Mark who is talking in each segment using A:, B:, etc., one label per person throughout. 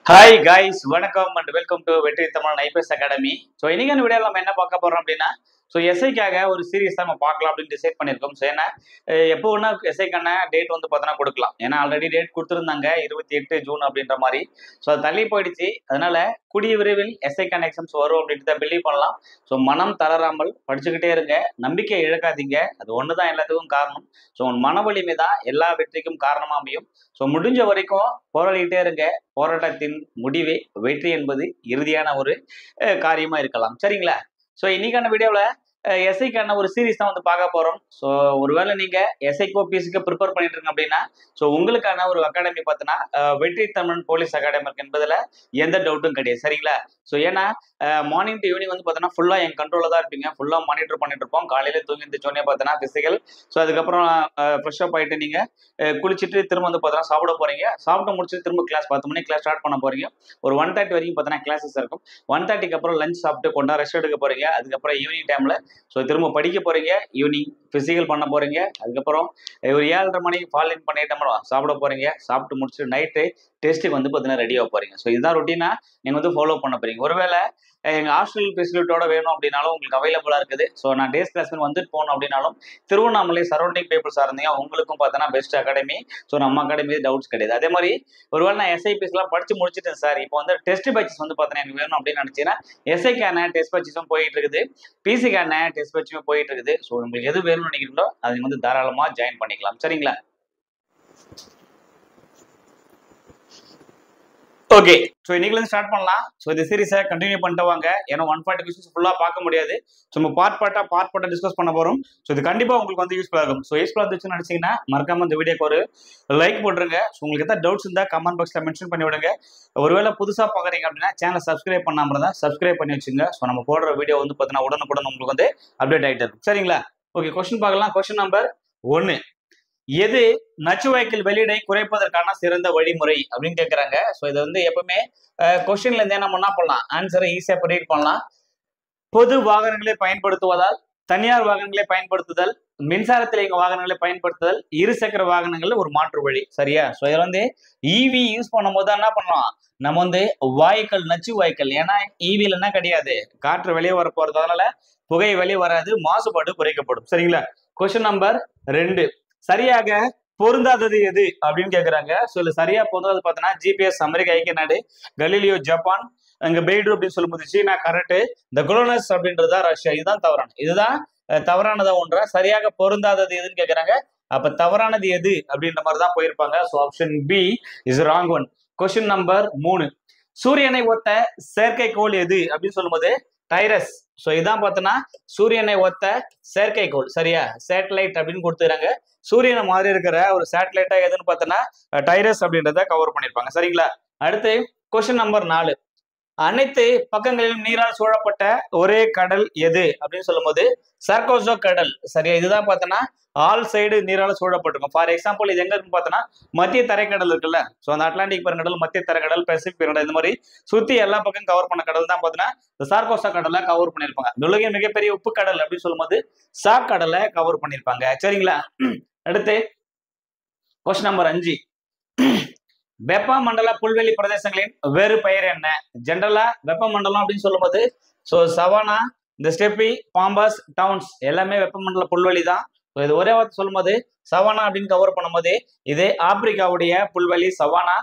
A: Hi guys, வணக்கம் and welcome to வெற்றி Tamil IPS academy. So இன்னைக்கான வீடியோவில் நம்ம என்ன பார்க்க போறோம் அப்படின்னா, ஸோ எஸ்ஐக்காக ஒரு சீரிஸ் தான் நம்ம பார்க்கலாம் அப்படின்னு டிசைட் பண்ணியிருக்கோம். ஸோ ஏன்னா எப்போ வேணா எஸ்ஐக்கான டேட் வந்து பார்த்தோன்னா கொடுக்கலாம். ஏன்னா ஆல்ரெடி டேட் கொடுத்துருந்தாங்க 28 ஜூன் அப்படின்ற மாதிரி. ஸோ அது தள்ளி போயிடுச்சு. அதனால கூடிய விரைவில் எஸ்ஐக்கான எக்ஸாம்ஸ் வரும் அப்படின்ட்டு தான் பிலீவ் பண்ணலாம். ஸோ மனம் தளராமல் படிச்சுக்கிட்டே இருங்க, நம்பிக்கை இழக்காதீங்க. அது ஒன்று தான் எல்லாத்துக்கும் காரணம். ஸோ உன் மன வலிமை தான் எல்லா வெற்றிக்கும் காரணமாக அமையும். ஸோ முடிஞ்ச வரைக்கும் போராடிக்கிட்டே இருங்க. போராட்டத்தின் முடிவே வெற்றி என்பது இறுதியான ஒரு காரியமா இருக்கலாம். சரிங்களா? ஸோ இன்னைக்கான வீடியோவில் எஸ்ஐக்கான ஒரு சீரிஸ் தான் வந்து பார்க்க போறோம். ஸோ ஒருவேளை நீங்க எஸ்ஐக்கோ பிசிக்கு ப்ரிப்பேர் பண்ணிட்டு இருக்கீங்க அப்படின்னா, ஸோ உங்களுக்கான ஒரு அகாடமி பார்த்தீங்கன்னா வெற்றி தமிழ் போலீஸ் அகாடமி இருக்கு என்பதுல எந்த டவுட்டும் கிடையாது. சரிங்களா? ஸோ ஏன்னா மார்னிங் டு ஈவினிங் வந்து பார்த்தீங்கன்னா ஃபுல்லா என் கண்ட்ரோலில் தான் இருப்பீங்க. ஃபுல்லா மானிட்டர் பண்ணிட்டு இருப்போம். காலையில தூங்கி எழுந்திரிச்சோடனே பார்த்தீங்கன்னா பிசிக்கல். ஸோ அதுக்கப்புறம் ஃப்ரெஷ் அப் ஆயிட்டு நீங்க குளிச்சுட்டு திரும்ப வந்து பார்த்தீங்கன்னா சாப்பிட போறீங்க. சாப்பிட்டு முடிச்சுட்டு திரும்ப கிளாஸ் 10 மணிக்கு கிளாஸ் ஸ்டார்ட் பண்ண போறீங்க. ஒரு 1:30 வரைக்கும் பார்த்தீங்கன்னா கிளாஸஸ் இருக்கும். 1:30க்கு அப்புறம் லஞ்ச் சாப்பிட்டு கொண்டா ரெஸ்ட் எடுக்க போறீங்க. அதுக்கப்புறம் ஈவினிங் டைம்ல ஸோ திரும்ப படிக்க போறீங்க. ஈவினிங் பிசிக்கல் பண்ண போறீங்க. அதுக்கப்புறம் ஒரு 7:30 மணிக்கு ஃபால் இன் பண்ணிட்டு சாப்பிட போறீங்க. சாப்பிட்டு முடிச்சுட்டு நைட்டு டெஸ்ட்டுக்கு வந்து பார்த்தீங்கன்னா ரெடியாக போறீங்க. ஸோ இதுதான் ரொட்டீனா நீங்க வந்து ஃபாலோ பண்ண போறீங்க. ஒருவேளை எங்க ஹாஸ்டல் ஃபெசிலிட்டியோட வேணும் அப்படின்னாலும் உங்களுக்கு அவைலபிளா இருக்குது. ஸோ நான் டேஸ் கிளாஸ் வந்துட்டு போகணும் அப்படின்னாலும் திருவண்ணாமலை சரௌண்டிங் பீப்புள்ஸாக இருந்தீங்க உங்களுக்கும் பார்த்தோன்னா பெஸ்ட் அகாடமி. ஸோ நம்ம அகாடமி டவுட்ஸ் கிடையாது. அதே மாதிரி ஒருவேளை நான் எஸ்ஐபிஎஸ்லாம் படிச்சு முடிச்சுட்டேன் சார், இப்போ வந்து டெஸ்ட் பேச்சஸ் வந்து பார்த்தீங்கன்னா எனக்கு வேணும் அப்படின்னு நினைச்சீங்கன்னா எஸ்ஐக்கான டெஸ்ட் பேச்சஸும் போயிட்டு இருக்குது, பிசிக்கான டெஸ்ட் பேச்சுமே போயிட்டு இருக்குது. ஸோ உங்களுக்கு எது வேணும்னு நினைக்கிறீங்களோ அது வந்து தாராளமாக ஜாயின் பண்ணிக்கலாம். சரிங்களா? ஓகே, ஸோ இன்னைக்கு ஸ்டார்ட் பண்ணலாம். ஸோ இந்த சீரிஸை கண்டினியூ பண்ணிட்டு வாங்க. ஏன்னா 140 கொஸ்டின்ஸ் ஃபுல்லாக பார்க்க முடியாது. ஸோ நம்ம பார்ட் டிஸ்கஸ் பண்ண போகிறோம். ஸோ இது கண்டிப்பாக உங்களுக்கு வந்து யூஸ்ஃபுல்லாக இருக்கும். ஸோ யூஸ்ஃபுல்லாக இருந்துச்சுன்னு நினச்சிங்கன்னா மறக்காம இந்த வீடியோக்கு ஒரு லைக் போட்டுருங்க. ஸோ உங்களுக்கு எதாவது டவுட்ஸ் இருந்தால் கமெண்ட் பாக்ஸில் மென்ஷன் பண்ணி விடுங்க. ஒருவேளை புதுசாக பார்க்குறீங்க அப்படின்னா சேனலை சப்ஸ்கிரைப் பண்ணாமல் இருந்தால் சப்ஸ்கிரைப் பண்ணி வச்சுங்க. ஸோ நம்ம போடுற வீடியோ வந்து பார்த்தீங்கன்னா உடனுக்குடன் உங்களுக்கு வந்து அப்டேட் ஆகிட்டு இருக்கும். சரிங்களா? ஓகே, கொஸ்டின் பார்க்கலாம். கொஸ்டின் நம்பர் 1, எது நச்சுவாய்க்கல் வெளியீடை குறைப்பதற்கான சிறந்த வழிமுறை அப்படின்னு கேட்கிறாங்க. ஸோ இதை வந்து எப்பவுமே கொஸ்டின்ல இருந்து என்ன பண்ணலாம், ஆன்சரை ஈஸியா ப்ரெடிக்ட் பண்ணலாம். பொது வாகனங்களை பயன்படுத்துவதால், தனியார் வாகனங்களை பயன்படுத்துதல், மின்சாரத்தில் இயங்கும் வாகனங்களை பயன்படுத்துதல், இருசக்கர வாகனங்கள்ல ஒரு மாற்று வழி. சரியா? ஸோ இதில் வந்து இவி யூஸ் பண்ணும் போது என்ன பண்ணலாம், நம்ம வந்து வாயுக்கள், நச்சு வாயுக்கள், ஏன்னா இவில என்ன கிடையாது, காற்று வெளியே வர போறது, அதனால புகை வெளியே வராது, மாசுபாடு குறைக்கப்படும். சரிங்களா? கொஸ்டின் நம்பர் 2, சரியாக பொருந்தாதது எது அப்படின்னு கேட்கிறாங்க. ஸோ இதுல சரியா பொருந்தாது பார்த்தோன்னா ஜிபிஎஸ் அமெரிக்கா ஐக்கிய நாடு, கலீலியோ ஜப்பான், அங்க பெய்டு அப்படின்னு சொல்லும்போது சீனா கரெக்ட், இந்த குளோனஸ் அப்படின்றது தான் ரஷ்யா. இதுதான் தவறான, இதுதான் தவறானதா ஒன்றா. சரியாக பொருந்தாதது எதுன்னு கேட்கிறாங்க. அப்ப தவறானது எது அப்படின்ற மாதிரி தான் போயிருப்பாங்க. So option B is wrong one. Question number 3, சூரியனை ஒத்த செயற்கைக்கோள் எது அப்படின்னு சொல்லும்போது டைரஸ். ஸோ இதான் பார்த்தோன்னா சூரியனை ஒத்த செயற்கைக்கோள். சரியா? சேட்டலைட் அப்படின்னு கொடுத்துறாங்க. சூரியனை மாதிரி இருக்கிற ஒரு சேட்டலைட்டா எதுன்னு பார்த்தோன்னா டைரஸ் அப்படின்றத கவர் பண்ணிருப்பாங்க. சரிங்களா? அடுத்து கொஸ்டின் நம்பர் 4, அனைத்து பக்கங்களிலும் நீரால் சூழப்பட்ட ஒரே கடல் எது அப்படின்னு சொல்லும் போது சர்கோசோ கடல். சரியா? இதுதான் பார்த்தோன்னா ஆல் சைடு நீரால சூழப்பட்டிருக்கும். ஃபார் எக்ஸாம்பிள் இது எங்க இருக்குன்னு பார்த்தோன்னா மத்திய தரைக்கடல் இருக்குல்ல. ஸோ அந்த அட்லாண்டிக் பெருங்கடல், மத்திய தரைக்கடல், பசிபிக் பெருங்கடல், இந்த மாதிரி சுத்தி எல்லா பக்கம் கவர் பண்ண கடல் தான் பார்த்தோன்னா இந்த சார்கோசா கடலை கவர் பண்ணியிருப்பாங்க. உலகின் மிகப்பெரிய உப்பு கடல் அப்படின்னு சொல்லும் போது சாக் கடலை கவர் பண்ணியிருப்பாங்க. சரிங்களா? அடுத்து கொஸ்டின் நம்பர் 5, வெப்பமண்டல புல்வெளி பிரதேசங்களின் வேறு பெயர் என்ன? ஜென்ரலா வெப்பமண்டலம் அப்படின்னு சொல்லும் போது ஸோ சவானா, இந்த ஸ்டெப்பி, பாம்பஸ், டவுன்ஸ் எல்லாமே வெப்பமண்டல புல்வெளி தான். இது ஒரே வார்த்தை சொல்லும் போது சவானா அப்படின்னு கவர் பண்ணும்போது இது ஆப்பிரிக்காவுடைய புல்வெளி சவானா.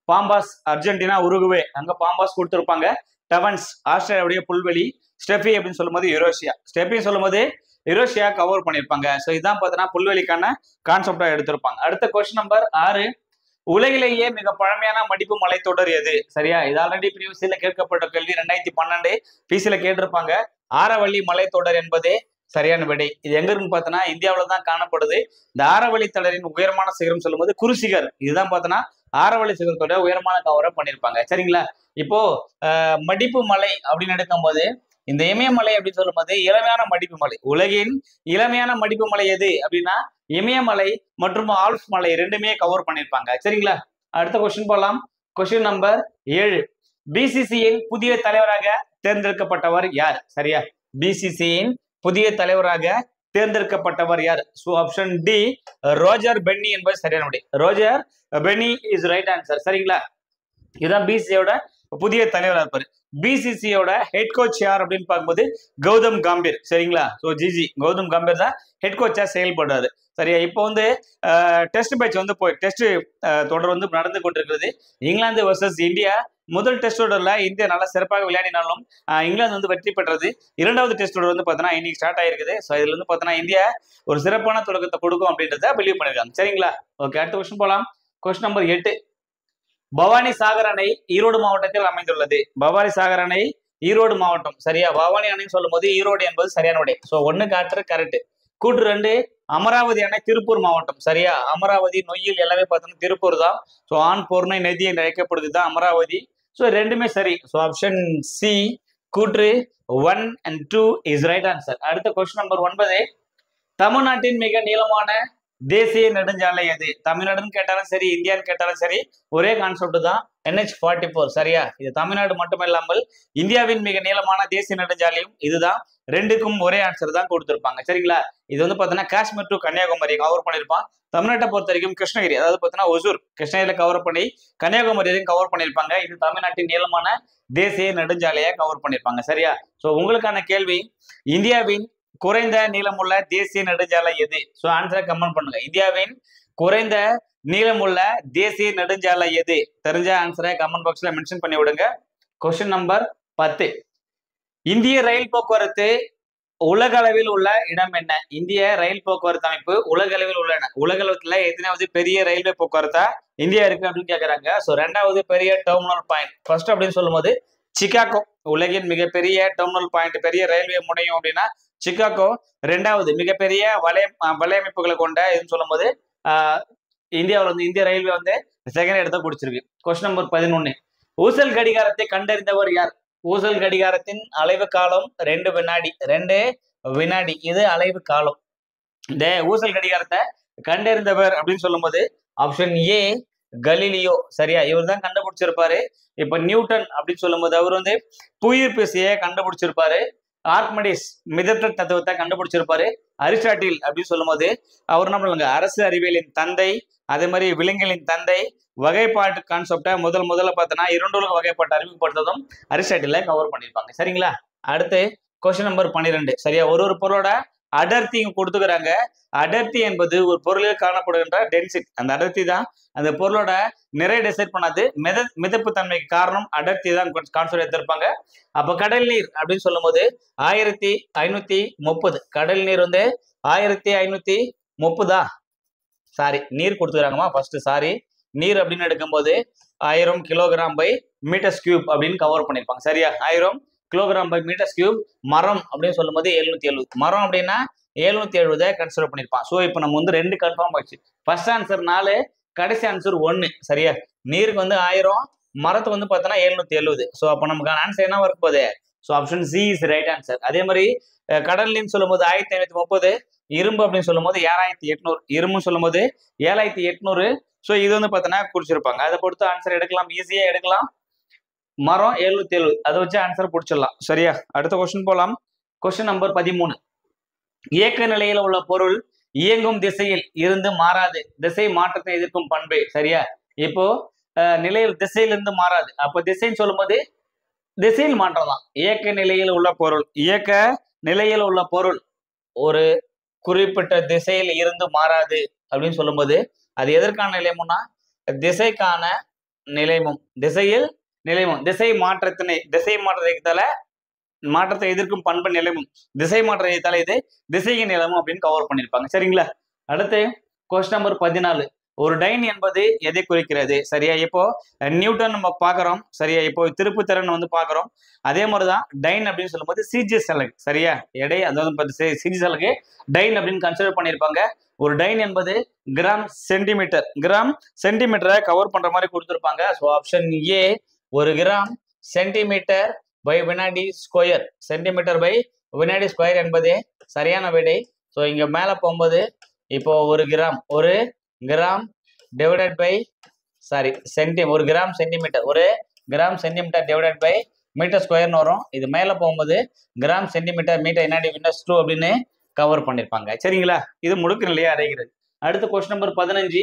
A: பாம்பாஸ் அர்ஜென்டினா, உருகுவே, அங்க பாம்பாஸ் கொடுத்துருப்பாங்க. டவன்ஸ் ஆஸ்திரேலியாவுடைய புல்வெளி. ஸ்டெப்பி அப்படின்னு சொல்லும் போது யூரோசியா, ஸ்டெப்பி சொல்லும் போது யூரோசியா கவர் பண்ணியிருப்பாங்க. ஸோ இதான் பார்த்தீங்கன்னா புல்வெளிக்கான கான்செப்டா எடுத்திருப்பாங்க. அடுத்த கொஸ்டின் நம்பர் 6, உலகிலேயே மிக பழமையான மடிப்பு மலைத்தொடர் எது? சரியா? இது ஆல்ரெடி பிரிவிசில கேட்கப்பட்ட கேள்வி. 2012 பிசில கேட்டிருப்பாங்க. ஆரவள்ளி மலைத்தொடர் என்பதே சரியான விடை. இது எங்க இருக்குன்னு பார்த்தோன்னா இந்தியாவில தான் காணப்படுது. இந்த ஆரவள்ளி தொடரின் உயரமான சிகரம் சொல்லும் போது குருசிகர். இதுதான் பார்த்தோன்னா ஆரவள்ளி சிகரத்தோட உயரமான கவரை பண்ணியிருப்பாங்க. சரிங்களா? இப்போ மடிப்பு மலை அப்படின்னு எடுக்கும் போது இந்த இமயமலை அப்படின்னு சொல்லும் போது இளமையான மடிப்பு மலை. உலகின் இளமையான மடிப்பு மலை எது அப்படின்னா இமயமலை மற்றும் ஆல்ப்ஸ் மலை ரெண்டுமே கவர் பண்ணியிருப்பாங்க. சரிங்களா? அடுத்த கொஸ்டின் போகலாம். கொஸ்டின் நம்பர் 7, பிசிசியின் புதிய தலைவராக தேர்ந்தெடுக்கப்பட்டவர் யார்? சரியா? பிசிசியின் புதிய தலைவராக தேர்ந்தெடுக்கப்பட்டவர் யார்? So option D Roger Binny என்பது சரியான விடை. Roger Binny is right answer. சரிங்களா? இதுதான் பிசிசியோட புதிய தலைவராக இருப்பாரு. பிசிசியோட ஹெட் கோச் யார் அப்படின்னு பார்க்கும்போது கௌதம் கம்பீர். சரிங்களா? ஸோ ஜிஜி கௌதம் கம்பீர் தான் ஹெட் கோச்சா செயல்படுறாரு. சரியா? இப்போ வந்து டெஸ்ட் மேட்ச் வந்து டெஸ்ட் தொடர் வந்து நடந்து கொண்டிருக்கிறது. England versus India. முதல் டெஸ்ட் தொடர்ல இந்தியா நல்லா சிறப்பாக விளையாடினாலும் இங்கிலாந்து வந்து வெற்றி பெற்றது. இரண்டாவது டெஸ்ட் தொடர் வந்து பார்த்தீங்கன்னா இன்னைக்கு ஸ்டார்ட் ஆயிருக்குது. ஸோ இதுல வந்து பார்த்தீங்கன்னா இந்தியா ஒரு சிறப்பான தொடக்கத்தை கொடுக்கும் அப்படின்றத பிலீவ் பண்ணிருக்காங்க. சரிங்களா? ஓகே, அடுத்த கொஸ்டின் போலாம். Question number 8. பவானி சாகர் அணை ஈரோடு மாவட்டத்தில் அமைந்துள்ளது. பவானி சாகர் அணை ஈரோடு மாவட்டம். சரியா? பவானி அணைன்னு சொல்லும் போது ஈரோடு என்பது சரியான விடை. ஸோ 1 காற்று கரெக்ட். கூற்று 2 அமராவதி அணை திருப்பூர் மாவட்டம். சரியா? அமராவதி நொய்யல் எல்லாமே பார்த்தோம்னா திருப்பூர் தான். ஸோ ஆண் பொருணை நதி என்று அழைக்கப்படுது தான் அமராவதி. ஸோ ரெண்டுமே சரி. ஸோ ஆப்ஷன் சி கூற்று 1 and 2 இஸ் ரைட் ஆன்சர். அடுத்த கொஸ்டின் நம்பர் 9. தமிழ்நாட்டின் மிக நீளமான தேசிய நெடுஞ்சாலை எது? தமிழ்நாடுன்னு கேட்டாலும் சரி, இந்தியான்னு கேட்டாலும் சரி, ஒரே கான்செப்ட் தான் NH-44. சரியா? இது தமிழ்நாடு மட்டும் இல்லாமல் இந்தியாவின் மிக நீளமான தேசிய நெடுஞ்சாலையும் இதுதான். ரெண்டுக்கும் ஒரே ஆன்சர் தான் கொடுத்திருப்பாங்க. சரிங்களா? இது வந்து பார்த்தீங்கன்னா காஷ்மீர் டு கன்னியாகுமரி கவர் பண்ணியிருப்பான். தமிழ்நாட்டை பொறுத்த வரைக்கும் கிருஷ்ணகிரி, அதாவது பார்த்தீங்கன்னா ஒசூர் கிருஷ்ணகிரியில கவர் பண்ணி கன்னியாகுமரியிலையும் கவர் பண்ணியிருப்பாங்க. இது தமிழ்நாட்டின் நீளமான தேசிய நெடுஞ்சாலையை கவர் பண்ணியிருப்பாங்க. சரியா? ஸோ உங்களுக்கான கேள்வி, இந்தியாவின் குறைந்த நீளமுள்ள தேசிய நெடுஞ்சாலை எது? ஸோ ஆன்சரை கமெண்ட் பண்ணுங்க. இந்தியாவின் குறைந்த நீளமுள்ள தேசிய நெடுஞ்சாலை எது? தெரிஞ்ச ஆன்சரை கமெண்ட் பாக்ஸ்ல மென்ஷன் பண்ணி விடுங்க. Question number 10. இந்திய ரயில் போக்குவரத்து உலக அளவில் உள்ள இடம் என்ன? இந்திய ரயில் போக்குவரத்து அமைப்பு உலக அளவில் உள்ள உலகளத்துல எத்தனாவது பெரிய ரயில்வே போக்குவரத்தா இந்தியா இருக்கு அப்படின்னு கேட்கறாங்க. ஸோ 2வது பெரிய டெர்மினல் பாயிண்ட். ஃபர்ஸ்ட் அப்படின்னு சொல்லும் போது சிகாகோ உலகின் மிகப்பெரிய டெர்மினல் பாயிண்ட், பெரிய ரயில்வே முனையம் அப்படின்னா சிகாகோ. 2வது மிகப்பெரிய வலையமைப்புகளை கொண்ட இதுன்னு சொல்லும் போது இந்தியாவில் வந்து இந்திய ரயில்வே வந்து செகண்ட் இடத்தை பிடிச்சிருக்கு. Question number 11. ஊசல் கடிகாரத்தை கண்டறிந்தவர் யார்? ஊசல் கடிகாரத்தின் அலைவு காலம் 2 வினாடி. 2 வினாடி இது அலைவு காலம். இந்த ஊசல் கடிகாரத்தை கண்டறிந்தவர் அப்படின்னு சொல்லும் போது ஆப்ஷன் ஏ கலீலியோ. சரியா? இவர் தான் கண்டுபிடிச்சிருப்பாரு. இப்ப நியூட்டன் அப்படின்னு சொல்லும் போது அவர் வந்து புவியீர்ப்பு விசையை கண்டுபிடிச்சிருப்பாரு. ஆர்க்மெடிஸ் மிதத்த தத்துவத்தை கண்டுபிடிச்சிருப்பாரு. அரிஸ்டாட்டில் அப்படின்னு சொல்லும் போது அவர் என்ன பண்ணுவாங்க, அரசு அறிவியலின் தந்தை, அதே மாதிரி விலங்குகளின் தந்தை, வகைப்பாட்டு கான்செப்டை முதல்ல பார்த்தோன்னா இரண்டுலக வகைப்பாட்டு அறிமுகப்படுத்ததும் அரிஸ்டாட்டில கவர் பண்ணியிருப்பாங்க. சரிங்களா? அடுத்து கொஸ்டின் நம்பர் 12. சரியா? ஒரு பொருளோட அடர்த்தி கொடுத்துக்கிறாங்க. அடர்த்தி என்பது ஒரு பொருளில் காணப்படுகின்ற டென்சிட்டி. அந்த அடர்த்தி தான் அந்த பொருளோட நிறைய டிசைட் பண்ணாது. மிதப்பு தன்மைக்கு காரணம் அடர்த்தி தான் கான்செப்ட் எடுத்திருப்பாங்க. அப்ப கடல் நீர் அப்படின்னு சொல்லும் போது 1530. கடல் நீர் வந்து 1530. சாரி, நீர் கொடுத்துக்கிறாங்கம்மா ஃபர்ஸ்ட். சாரி, நீர் அப்படின்னு எடுக்கும்போது 1000 கிலோகிராம் பை மீட்டர்ஸ் கியூப் அப்படின்னு கவர் பண்ணியிருப்பாங்க. சரியா? 1000 கிலோகிராம் பை மீட்டர்ஸ் கியூப். மரம் அப்படின்னு சொல்லும் போது 770. மரம் அப்படின்னா 770 கன்சிடர் பண்ணியிருப்பான். ஸோ இப்போ நம்ம வந்து 2 கன்ஃபார்ம் ஆயிடுச்சு. ஃபர்ஸ்ட் ஆன்சர் 4, கடைசி ஆன்சர் 1. சரியா? நீருக்கு வந்து 1000, மரத்துக்கு வந்து பார்த்தோன்னா 770. ஸோ அப்போ நமக்கான ஆன்சர் என்ன வரும் போது? So option C is right answer. அதே மாதிரி கடல்னு சொல்லும் போது 1530. இரும்பு அப்படின்னு சொல்லும் போது 7800. இரும்புன்னு சொல்லும் போது 7800. ஸோ இது வந்து பார்த்தோன்னா குறிச்சிருப்பாங்க. அதை பொறுத்து ஆன்சர் எடுக்கலாம், ஈஸியா எடுக்கலாம். மரம் 770, அதை வச்சு ஆன்சர் பிடிச்சிடலாம். சரியா? அடுத்த கொஸ்டின் போலாம். Question number 13. இயக்க நிலையில உள்ள பொருள் இயங்கும் திசையில் இருந்து மாறாது. திசை மாற்றத்தை எதிர்க்கும் பண்பு. சரியா? இப்போ நிலையில் திசையிலிருந்து மாறாது. அப்ப திசைன்னு சொல்லும் போது திசையில் மாற்றம் தான். இயக்க நிலையில் உள்ள பொருள், இயக்க நிலையில் உள்ள பொருள் ஒரு குறிப்பிட்ட திசையில் இருந்து மாறாது அப்படின்னு சொல்லும்போது அது எதற்கான நிலையமும்னா திசைக்கான நிலைமும். திசையில் நிலைமும் திசை மாற்றத்தினால மாற்றத்தை எதிர்க்கும் பண்பு நிலைமும், திசை மாற்றத்தால இது திசையின் நிலைமும் அப்படின்னு கவர் பண்ணியிருப்பாங்க. சரிங்களா? அடுத்து கொஸ்டின் நம்பர் 14. ஒரு டைன் என்பது எதை குறிக்கிறது? சரியா? இப்போ நியூட்டன் நம்ம பாக்குறோம். சரியா? இப்போ திருப்பு திறன் வந்து பாக்குறோம். அதே மாதிரிதான் டைன் அப்படின்னு சொல்லும்போது சிஜிஎஸ் அலகு. சரியா? எடை அதாவது சிஜிஎஸ் அலகு டைன் அப்படின்னு கன்சிடர் பண்ணியிருப்பாங்க. ஒரு டைன் என்பது கிராம் சென்டிமீட்டரை கவர் பண்ற மாதிரி கொடுத்துருப்பாங்க. So option A 1 gram centimetre by வினாடி ஸ்கொயர். சென்டிமீட்டர் பை வினாடி ஸ்கொயர் என்பதே சரியான விடை. ஸோ இங்க மேல போகும்போது இப்போ 1 கிராம் டிவைடட் பை ஒரு gram centimetre divided by metre ஸ்கொயர்னு வரும். இது மேல போகும்போது கிராம் சென்டிமீட்டர் மீட்டர் வினாடி வினஸ் 2 அப்படின்னு கவர் பண்ணியிருப்பாங்க. சரிங்களா? இது முழுக்க நிலையை அடைகிறது. அடுத்த கொஸ்டின் நம்பர் 15.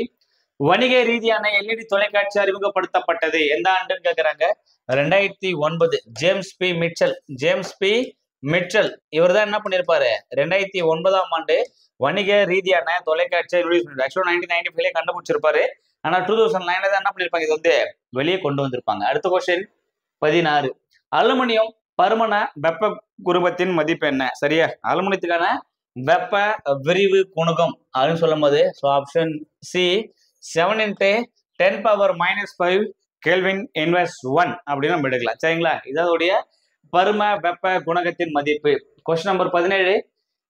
A: வணிக ரீதியான எல்இடி தொலைக்காட்சி அறிமுகப்படுத்தப்பட்டது எந்த ஆண்டுன்னு கேக்குறாங்க. 2009. ஜேம்ஸ் பி மிட்சல் இவர் தான் என்ன பண்ணிருப்பாரு 2009ஆம் ஆண்டு வணிக ரீதியான தொலைக்காட்சியை ரிலீஸ் பண்ணிருப்பாரு. ஆக்சுவலா 1995 கண்டுபிடிச்சிருப்பாரு. ஆனா 2009 தான் என்ன பண்ணிருப்பாங்க இது வந்து வெளியே கொண்டு வந்திருப்பாங்க. அடுத்த கொஸ்டின் 16. அலுமினியம் பருமன வெப்ப குறும்பத்தின் மதிப்பு என்ன? சரியா, அலுமினியத்துக்கான வெப்ப விரிவு குணகம் அப்படின்னு சொல்லும் போது ஆப்ஷன் சி 7 × 10⁻⁻5 கெல்வின் இன்வெர்ஸ் 1 அப்படின்னு நம்ம எடுக்கலாம். சரிங்களா, இதோடைய பரும வெப்ப குணகத்தின் மதிப்பு. Question number 17.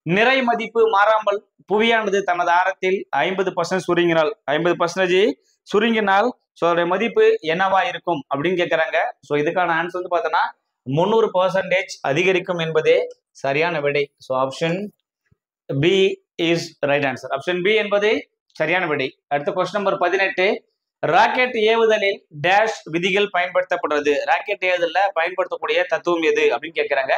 A: நிறை மதிப்பு மாறாமல் புவியானது தனது ஆரத்தில் 50% சுருங்கினால் 50% சுருங்கினால் அதோடைய மதிப்பு என்னவா இருக்கும் அப்படின்னு கேட்கறாங்க. ஸோ இதுக்கான ஆன்சர் வந்து பார்த்தோன்னா 300% அதிகரிக்கும் என்பதே சரியான விடை. So option B is right answer. Option B என்பது சரியான விடை. அடுத்த கொஸ்டின் நம்பர் 18. ராக்கெட் ஏவுதலில் டேஷ் விதிகள் பயன்படுத்தப்படுறது. ராக்கெட் ஏவுதலில் பயன்படுத்தக்கூடிய தத்துவம் எது அப்படின்னு கேட்கிறாங்க.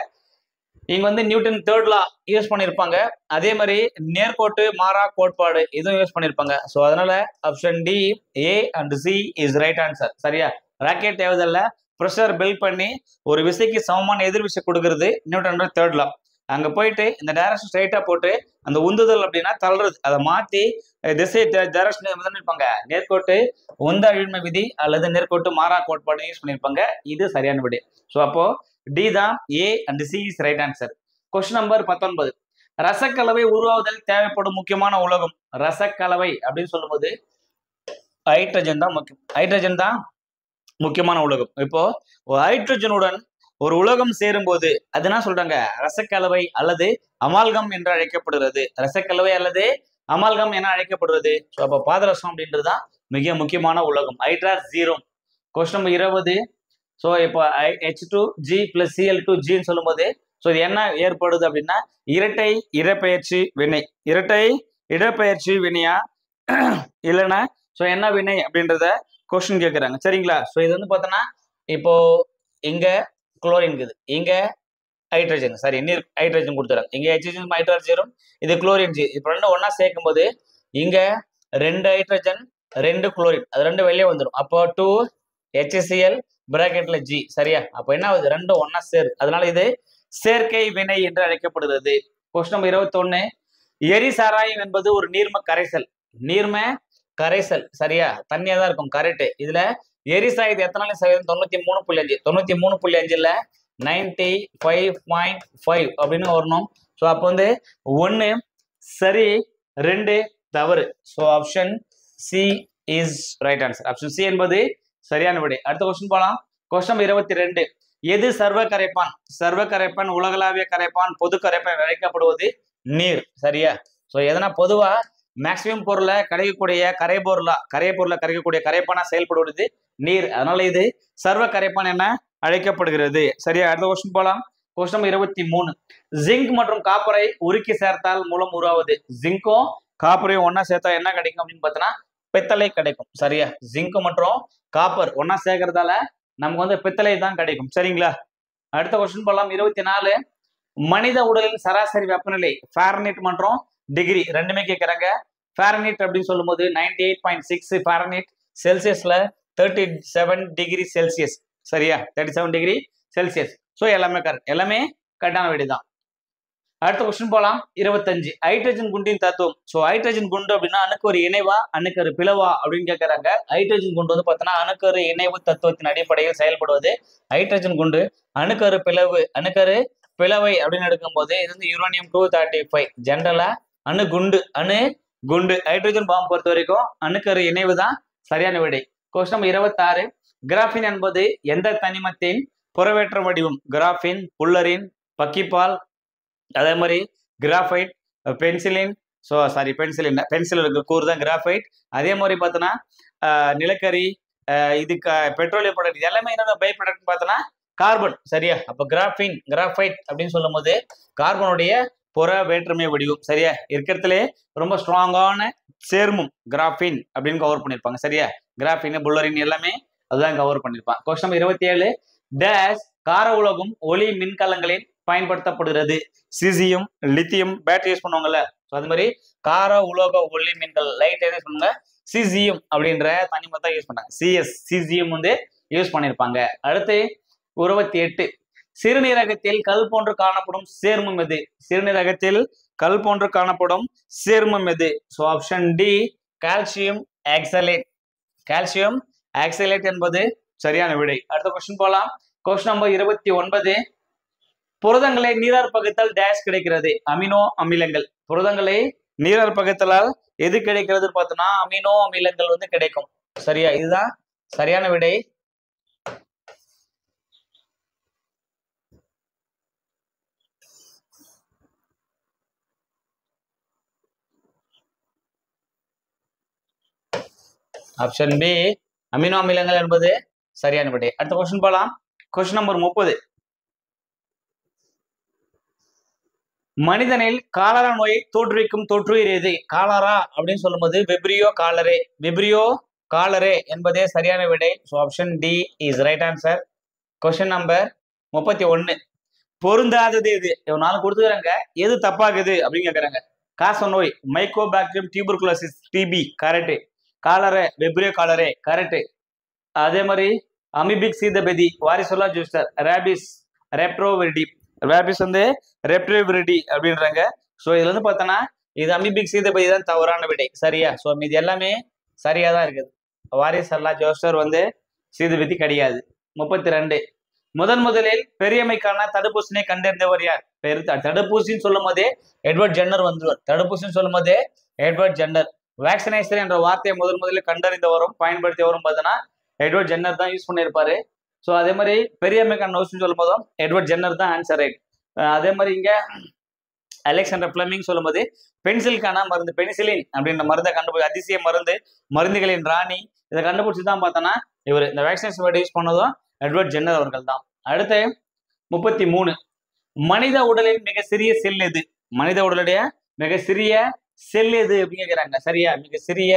A: இங்க வந்து நியூட்டன் 3rd லா யூஸ் பண்ணிருப்பாங்க. அதே மாதிரி நேர்கோட்டு மாறா கோட்பாடு இதுவும் யூஸ் பண்ணிருப்பாங்க. ஸோ அதனால option D A and C is right answer. சரியா, ராக்கெட் ஏவுதல்ல ப்ரெஷர் பில்ட் பண்ணி ஒரு விசைக்கு சமமான எதிர்விசை கொடுக்கறது நியூட்டன் 3rd லா. அங்க போயிட்டு இந்த டைரக்ஷன் ஸ்ட்ரைட்டா போட்டு அந்த உந்துதல் அப்படின்னா தள்ளுறது, அதை மாத்தி திசை டைரக்ஷன் இருப்பாங்க. நேர்கோட்டு உந்த அழிமை விதி அல்லது நேர்கோட்டு மாறா கோட்பாடு யூஸ் பண்ணிருப்பாங்க. இது சரியான விடை. ஸோ அப்போ டி தான் ஏ and C is right answer. Question number 19. ரசக்கலவை உருவாவதில் தேவைப்படும் முக்கியமான உலோகம். ரசக்கலவை அப்படின்னு சொல்லும் போது ஹைட்ரஜன் தான் முக்கியம். ஹைட்ரஜன் தான் முக்கியமான உலோகம். இப்போ ஹைட்ரஜனுடன் ஒரு உலோகம் சேரும் போது அது என்ன சொல்றாங்க, ரசக்கலவை அல்லது அமால்கம் என்று அழைக்கப்படுகிறது. ரசக்கலவை அல்லது அமால்கம் என அழைக்கப்படுறது. ஸோ அப்போ பாதரசம் அப்படின்றது தான் மிக முக்கியமான உலோகம். ஹைட்ராக்சீரம். Question number 20. ஸோ இப்போ H2G + Cl2Gன்னு சொல்லும் போது ஸோ இது என்ன ஏற்படுது அப்படின்னா இரட்டை இடப்பெயர்ச்சி வினை. இரட்டை இடப்பெயர்ச்சி வினையா இல்லைன்னா ஸோ என்ன வினை அப்படின்றத கொஸ்டின் கேட்குறாங்க. சரிங்களா, ஸோ இது வந்து பார்த்தோன்னா இப்போ இங்க குளோரின் இருக்குது, இங்க ஹைட்ரஜன் சாரி நீர் ஹைட்ரஜன் கொடுத்துறாங்க. இங்க ஹைட்ரஜன் ஹைட்ராக்சீரம், இது குளோரின் ஜி. இப்போ ரெண்டு ஒன்னா சேர்க்கும் போது இங்க 2 ஹைட்ரஜன் 2 குளோரின் அது 2 வெளியே வந்துடும். அப்போ 2 HCl பிராக்கெட்ல G. சரியா, அப்போ என்ன ஆகுது, 2 ஒன்னா சேரு. அதனால இது சேர்க்கை வினை என்று அழைக்கப்படுகிறது. Question number 21. எரி சாராயம் என்பது ஒரு நீர்ம கரைசல். நீர்ம கரைசல் சரியா, தண்ணியா தான் இருக்கும். கரெக்ட். இதுல எரிசாயது எத்தனால 93.5 93.5ல 95.5 அப்படின்னு வரணும். ஸோ அப்போ வந்து 1 சரி 2 தவறு. So option C is right answer. Option C என்பது சரியான விடை. அடுத்த கொஸ்டின் போலாம். கொஸ்டின் 22. எது சர்வ கரைப்பான்? சர்வ கரைப்பான், உலகளாவிய கரைப்பான், பொது கரைப்பான் அழைக்கப்படுவது நீர். சரியா, ஸோ எதனா பொதுவா மேக்சிமம் பொருளை கிடைக்கக்கூடிய கரை பொருளை கரைக்கக்கூடிய கரைப்பானா செயல்படுவது நீர். அதனால இது சர்வ கரைப்பான் என அழைக்கப்படுகிறது. சரியா, அடுத்த கொஸ்டின் போலாம். கொஸ்டின் 23. ஜிங்க் மற்றும் காப்பரை உருக்கி சேர்த்தால் மூலம் உருவாவது. ஜிங்கும் காப்பரையும் ஒன்னா சேர்த்தா என்ன கிடைக்கும் அப்படின்னு பார்த்தோன்னா பித்தளை கிடைக்கும். சரியா, ஜிங்க் மற்றும் காப்பர் ஒன்னா சேர்க்கறதால நமக்கு வந்து பித்தளை தான் கிடைக்கும். சரிங்களா, அடுத்த கொஸ்டின் போலாம். 24. மனித உடலின் சராசரி வெப்பநிலை ஃபாரன்ஹீட் மற்றும் டிகிரி ரெண்டுமே கேட்கறாங்க. ஃபாரன்ஹீட் அப்படின்னு சொல்லும் போது 98.6 ஃபாரன்ஹீட், செல்சியஸ்ல 37 டிகிரி செல்சியஸ். சரியா, 37 டிகிரி செல்சியஸ். ஸோ எல்லாமே கரெக்ட், எல்லாமே கரெக்டான விடை தான். அடுத்த கொஸ்டின் போலாம். 25. ஹைட்ரஜன் குண்டின் தத்துவம். ஸோ ஹைட்ரஜன் குண்டு அப்படின்னா அணுக்கரு இணைவா அணுக்கரு பிளவா அப்படின்னு கேட்கறாங்க. ஹைட்ரஜன் குண்டு வந்து பார்த்தோன்னா அணுக்கரு இணைவு தத்துவத்தின் அடிப்படையில் செயல்படுவது ஹைட்ரஜன் குண்டு. அணுக்கரு பிளவை அப்படின்னு எடுக்கும்போது இது வந்து யுரேனியம் 235. ஜென்ரலா அணு குண்டு ஹைட்ரஜன் பாம்பு பொறுத்த வரைக்கும் அணுக்கரு இணைவு தான் சரியான விடை. கொஸ்டின் 26. கிராஃபின் என்பது எந்த தனிமத்தின் புறவேற்ற வடிவம்? கிராஃபின், புல்லரின், பக்கிப்பால், அதே மாதிரி graphite, penicillin. So sorry pencil கூறு தான் கிராஃபைட். அதே மாதிரி பார்த்தோன்னா நிலக்கரி, இது பெட்ரோலிய ப்ராடக்ட் எல்லாமே என்னோட பை ப்ராடக்ட் பார்த்தோன்னா கார்பன். சரியா, அப்போ கிராஃபைட் அப்படின்னு சொல்லும் போது கார்பனுடைய புற வேற்றுமை வடிவம். சரியா, இருக்கிறதுலே ரொம்ப ஸ்ட்ராங்கான சேர்மம் கிராஃபின் அப்படின்னு கவர் பண்ணியிருப்பாங்க. சரியா, கிராஃபின், புல்லரின் எல்லாமே அதுதான் கவர் பண்ணியிருப்பாங்க. கொஸ்டின் 27. டேஷ் கார உலோகம் ஒளி மின்கலங்களில் பயன்படுத்தப்படுகிறது. சிசியம், லித்தியம் பேட்டரி யூஸ் பண்ணுவாங்கல்ல. ஸோ அது மாதிரி கார உலோக ஒளி மின்கல் லைட் யூஸ் பண்ணுவாங்க. சிசிஎம் அப்படின்ற தனிமத்தை தான் யூஸ் பண்ணாங்க. சிசிஎம் வந்து யூஸ் பண்ணியிருப்பாங்க. அடுத்து 28 சிறுநீரகத்தில் கல் போன்று காணப்படும் சேர்மம் எது? சிறுநீரகத்தில் கல் போன்று காணப்படும் சேர்மம் எது? So option D calcium oxalate. Calcium oxalate என்பது சரியான விடை. அடுத்த கொஸ்டின் போலாம். கொஸ்டின் நம்பர் 29 புரதங்களை நீராற்பகுத்தல் டேஷ் கிடைக்கிறது? அமினோ அமிலங்கள். புரதங்களை நீராற்பகுத்தலால் எது கிடைக்கிறது பார்த்தோம்னா அமினோ அமிலங்கள் வந்து கிடைக்கும். சரியா? இதுதான் சரியான விடை. ஆப்ஷன் பி அமினோ அமிலங்கள் என்பது சரியான விடை. அடுத்த கொஸ்டின் போலாம். கொஸ்டின் நம்பர் 30 மனிதனில் காலரா நோயை தோற்றுவிக்கும் தொற்றுயிர் எது? காலரா அப்படின்னு சொல்லும்போது வெப்ரியோ காலரே. வெப்ரியோ காலரே என்பதே சரியான விடை. So option D is right answer. Question number 31 பொருந்தாதது எது? நாலு கொடுத்துக்கிறாங்க, எது தப்பாகுது அப்படின்னு கேட்கறாங்க. காச நோய் mycobacterium tuberculosis TB correct. Cholerae vibrio cholerae correct. அதே மாதிரி அமிபிக் சீதபதி varicella zoster rabies rhabdoviridae. Rabies வந்து ரெப்ரோவிரிடி அப்படின்றாங்க. ஸோ இதுல வந்து பார்த்தோன்னா இது அமிபிக் சீதபதி தான் தவறான விடை. சரியா? ஸோ இது எல்லாமே சரியா தான் இருக்குது. வாரிசுலா ஜோஸ்டர் வந்து சீதபதி கிடையாது. 32 முதலில் பெரியம்மைக்கான தடுப்பூசினை கண்டறிந்தவர் யார்? தடுப்பூசின்னு சொல்லும் போதே எட்வர்ட் ஜென்னர் வந்துருவார். தடுப்பூசின்னு சொல்லும் போதே எட்வர்ட் ஜென்னர். வேக்சினேஷன் என்ற வார்த்தையை முதலில் கண்டறிந்தவரும் பயன்படுத்தியவரும் பார்த்தோன்னா எட்வர்ட் ஜென்னர் தான் யூஸ் பண்ணியிருப்பாரு. ஸோ அதே மாதிரி பெரியம்மைக்கான நோய்ஸ்ன்னு சொல்லும் போதும் எட்வர்ட் ஜென்னர் தான் ஆன்சர் ரைட். அதே மாதிரி இங்க அலெக்சாண்டர் பிளமிங் சொல்லும் போது பென்சிலுக்கான மருந்து பெனிசிலின் அப்படின்ற மருந்தை கண்டுபிடிச்சு அதிசய மருந்துகளின் ராணி இதை கண்டுபிடிச்சு தான் பார்த்தோன்னா இவர் இந்த வேக்சினேஷன் வேர்டு யூஸ் பண்ணதும் எட்வர்ட் ஜென்னர் அவர்கள் தான். அடுத்து 33 மனித உடலில் மிக சிறிய செல் எது? மனித உடலுடைய மிக சிறிய செல் எது அப்படின்னு கேட்கிறாங்க. சரியா? மிக சிறிய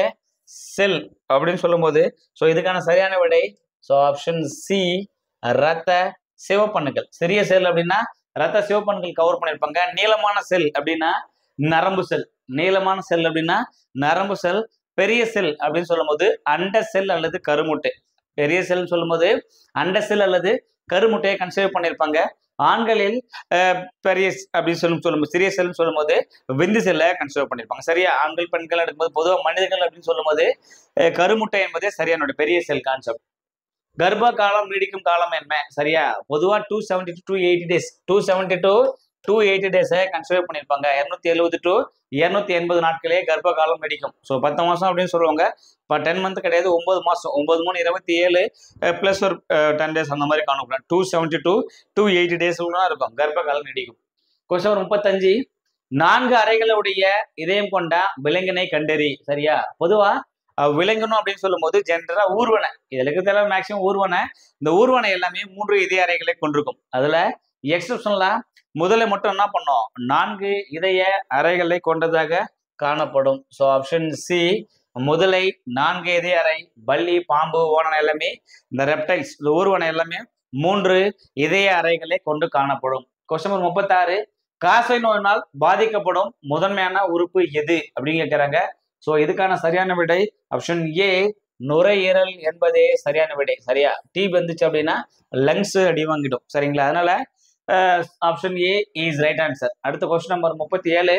A: செல் அப்படின்னு சொல்லும் போது ஸோ இதுக்கான சரியான விடை ஸோ ஆப்ஷன் சி ரத்த சிவப்பணுக்கள். சிறிய செல் அப்படின்னா ரத்த சிவப்பணுக்கள் கவர் பண்ணியிருப்பாங்க. நீளமான செல் அப்படின்னா நரம்பு செல். நீளமான செல் அப்படின்னா நரம்பு செல். பெரிய செல் அப்படின்னு சொல்லும் போது அண்ட செல் அல்லது கருமுட்டை. பெரிய செல் சொல்லும் போது அண்ட செல் அல்லது கருமுட்டையை கன்சிடர் பண்ணியிருப்பாங்க. ஆண்களில் பெரிய அப்படின்னு சொல்லும்போது சிறிய செல் சொல்லும் போது விந்து செல்லை கன்சிடர் பண்ணியிருப்பாங்க. சரியா? ஆண்கள் பெண்கள் எடுக்கும்போது பொதுவாக மனிதர்கள் அப்படின்னு சொல்லும் போது கருமுட்டை என்பதே சரியான பெரிய செல் கான்செப்ட். கர்ப்ப காலம் நீடிக்கும் காலம் என்ன? சரியா? பொதுவாக 270 to 280 days. 270 to 280 days consider பண்ணியிருப்பாங்க. 270 to 280 நாட்களே கர்ப்ப காலம் நீடிக்கும். ஸோ 10 மாசம் அப்படின்னு சொல்லுவாங்க. இப்போ 10 month கிடையாது, 9 மாசம். 9 3 27 பிளஸ் ஒரு 10 days அந்த மாதிரி காணப்படும். 270 to 280 days தான் இருக்கும் கர்ப்ப காலம் நீடிக்கும். கொஸ்டின் நம்பர் 35 4 அறைகளுடைய இதயம் கொண்ட விலங்கினை கண்டறி. சரியா? பொதுவா விலங்கணும் அப்படின்னு சொல்லும் போது ஜென்ரலா ஊர்வனை இதுல இருக்கிற மேக்சிமம் ஊர்வனை. இந்த ஊர்வனை எல்லாமே 3 இதய அறைகளை கொண்டிருக்கும். அதுல எக்ஸப்ஷனலா முதலை மட்டும் என்ன பண்ணோம் 4 இதய அறைகளை கொண்டதாக காணப்படும். ஸோ ஆப்ஷன் சி முதலை 4 இதய அறை. பல்லி பாம்பு ஓணனை எல்லாமே இந்த ரெப்டைல்ஸ் இந்த ஊர்வனை எல்லாமே 3 இதய அறைகளை கொண்டு காணப்படும். கொஸ்டின் நம்பர் 36 காசை நோயினால் பாதிக்கப்படும் முதன்மையான உறுப்பு எது அப்படின்னு கேட்கிறாங்க. ஸோ இதுக்கான சரியான விடை ஆப்ஷன் ஏ நுரையீரல் என்பதே சரியான விடை. சரியா? டிபி வந்துச்சு அப்படின்னா லங்ஸ் அடி வாங்கிடும். சரிங்களா? அதனால option A is right answer. அடுத்த கொஸ்டின் நம்பர் 37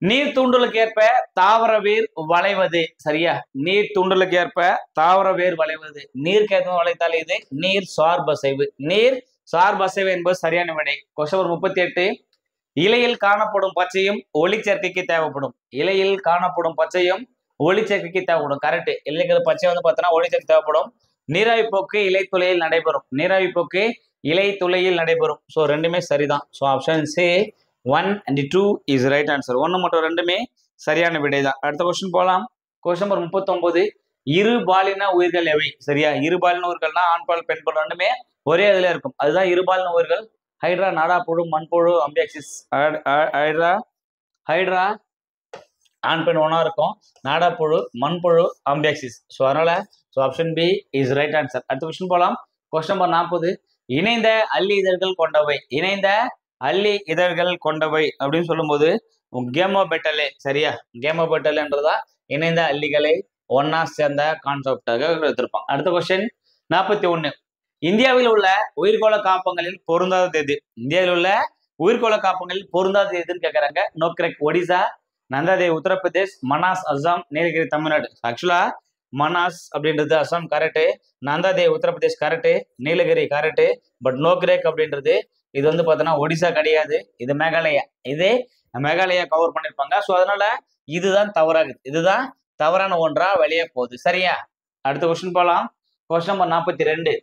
A: நீர் தூண்டலுக்கு ஏற்ப தாவர வேர் வளைவது. சரியா? நீர் தூண்டலுக்கு ஏற்ப தாவர வேர் வளைவது. நீருக்கு ஏற்ப வளைத்தால் இது நீர் சார்பசைவு. நீர் சார்பசைவு என்பது சரியான விடை. கொஸ்டின் நம்பர் 38 இலையில் காணப்படும் பச்சையும் ஒளிச்சேர்க்கைக்கு தேவைப்படும். இலையில் காணப்படும் பச்சையும் ஒளிச்சேர்க்கைக்கு தேவைப்படும். கரெக்ட். இலைக்கு பச்சை வந்து பார்த்தோன்னா ஒளிச்சேர்க்கை தேவைப்படும். நீராவி போக்கு இலை துளையில் நடைபெறும். நீராவி போக்கு இலை துளையில் நடைபெறும். ஸோ ரெண்டுமே சரிதான். So option C 1 and 2 is right answer. 1 மற்றும் 2மே சரியான விடை தான். அடுத்த கொஸ்டின் போகலாம். கொஸ்டின் நம்பர் 39 இரு பாலின உயிர்கள் எவை? சரியா? இரு பாலின உயிர்கள்னா ஆண்பால் பெண்பால் ரெண்டுமே ஒரே இதுல இருக்கும். அதுதான் இருபாலின உயிர்கள். ஹைட்ரா நாடாப்புழு மண்புழு அம்பியாக்சிஸ். ஹைட்ரா ஆண் பெண் ஒன்றா இருக்கும். நாடாப்புழு மண்புழு அம்பியாக்சிஸ். ஸோ அதனால so option B is right answer. அடுத்த கொஸ்டின் போகலாம். கொஸ்டின் நம்பர் 40 இணைந்த அல்லி இதழ்கள் கொண்டவை. இணைந்த அல்லி இதழ்கள் கொண்டவை அப்படின்னு சொல்லும்போது கேமோபெட்டலே. சரியா? கேமோபெட்டல் என்றதா இணைந்த அல்லிகளை ஒன்னா சேர்ந்த கான்செப்டாக எடுத்திருப்பாங்க. அடுத்த கொஸ்டின் 41. இந்தியாவில் உள்ள உயிர்கோள காப்பங்களில் பொருந்தாதது எது? இந்தியாவில் உள்ள உயிர்கோள காப்பங்களில் பொருந்தாதது எதுன்னு கேட்கறாங்க. நோக்ரெக் ஒடிசா, நந்தாதேவி உத்தரப்பிரதேஷ், மனாஸ் அஸ்ஸாம், நீலகிரி தமிழ்நாடு. ஆக்சுவலா மனாஸ் அப்படின்றது Assam correct, Nanda Devi Uttar Pradesh correct, Nilgiri correct. But Nokrek அப்படின்றது இது வந்து பார்த்தோன்னா ஒடிசா கிடையாது, இது மேகாலயா. இது மேகாலயா கவர் பண்ணிருப்பாங்க. ஸோ அதனால இதுதான் தவறாகுது, இதுதான் தவறான ஒன்றா வெளியே போகுது. சரியா? அடுத்த கொஸ்டின் போகலாம். Question number 42.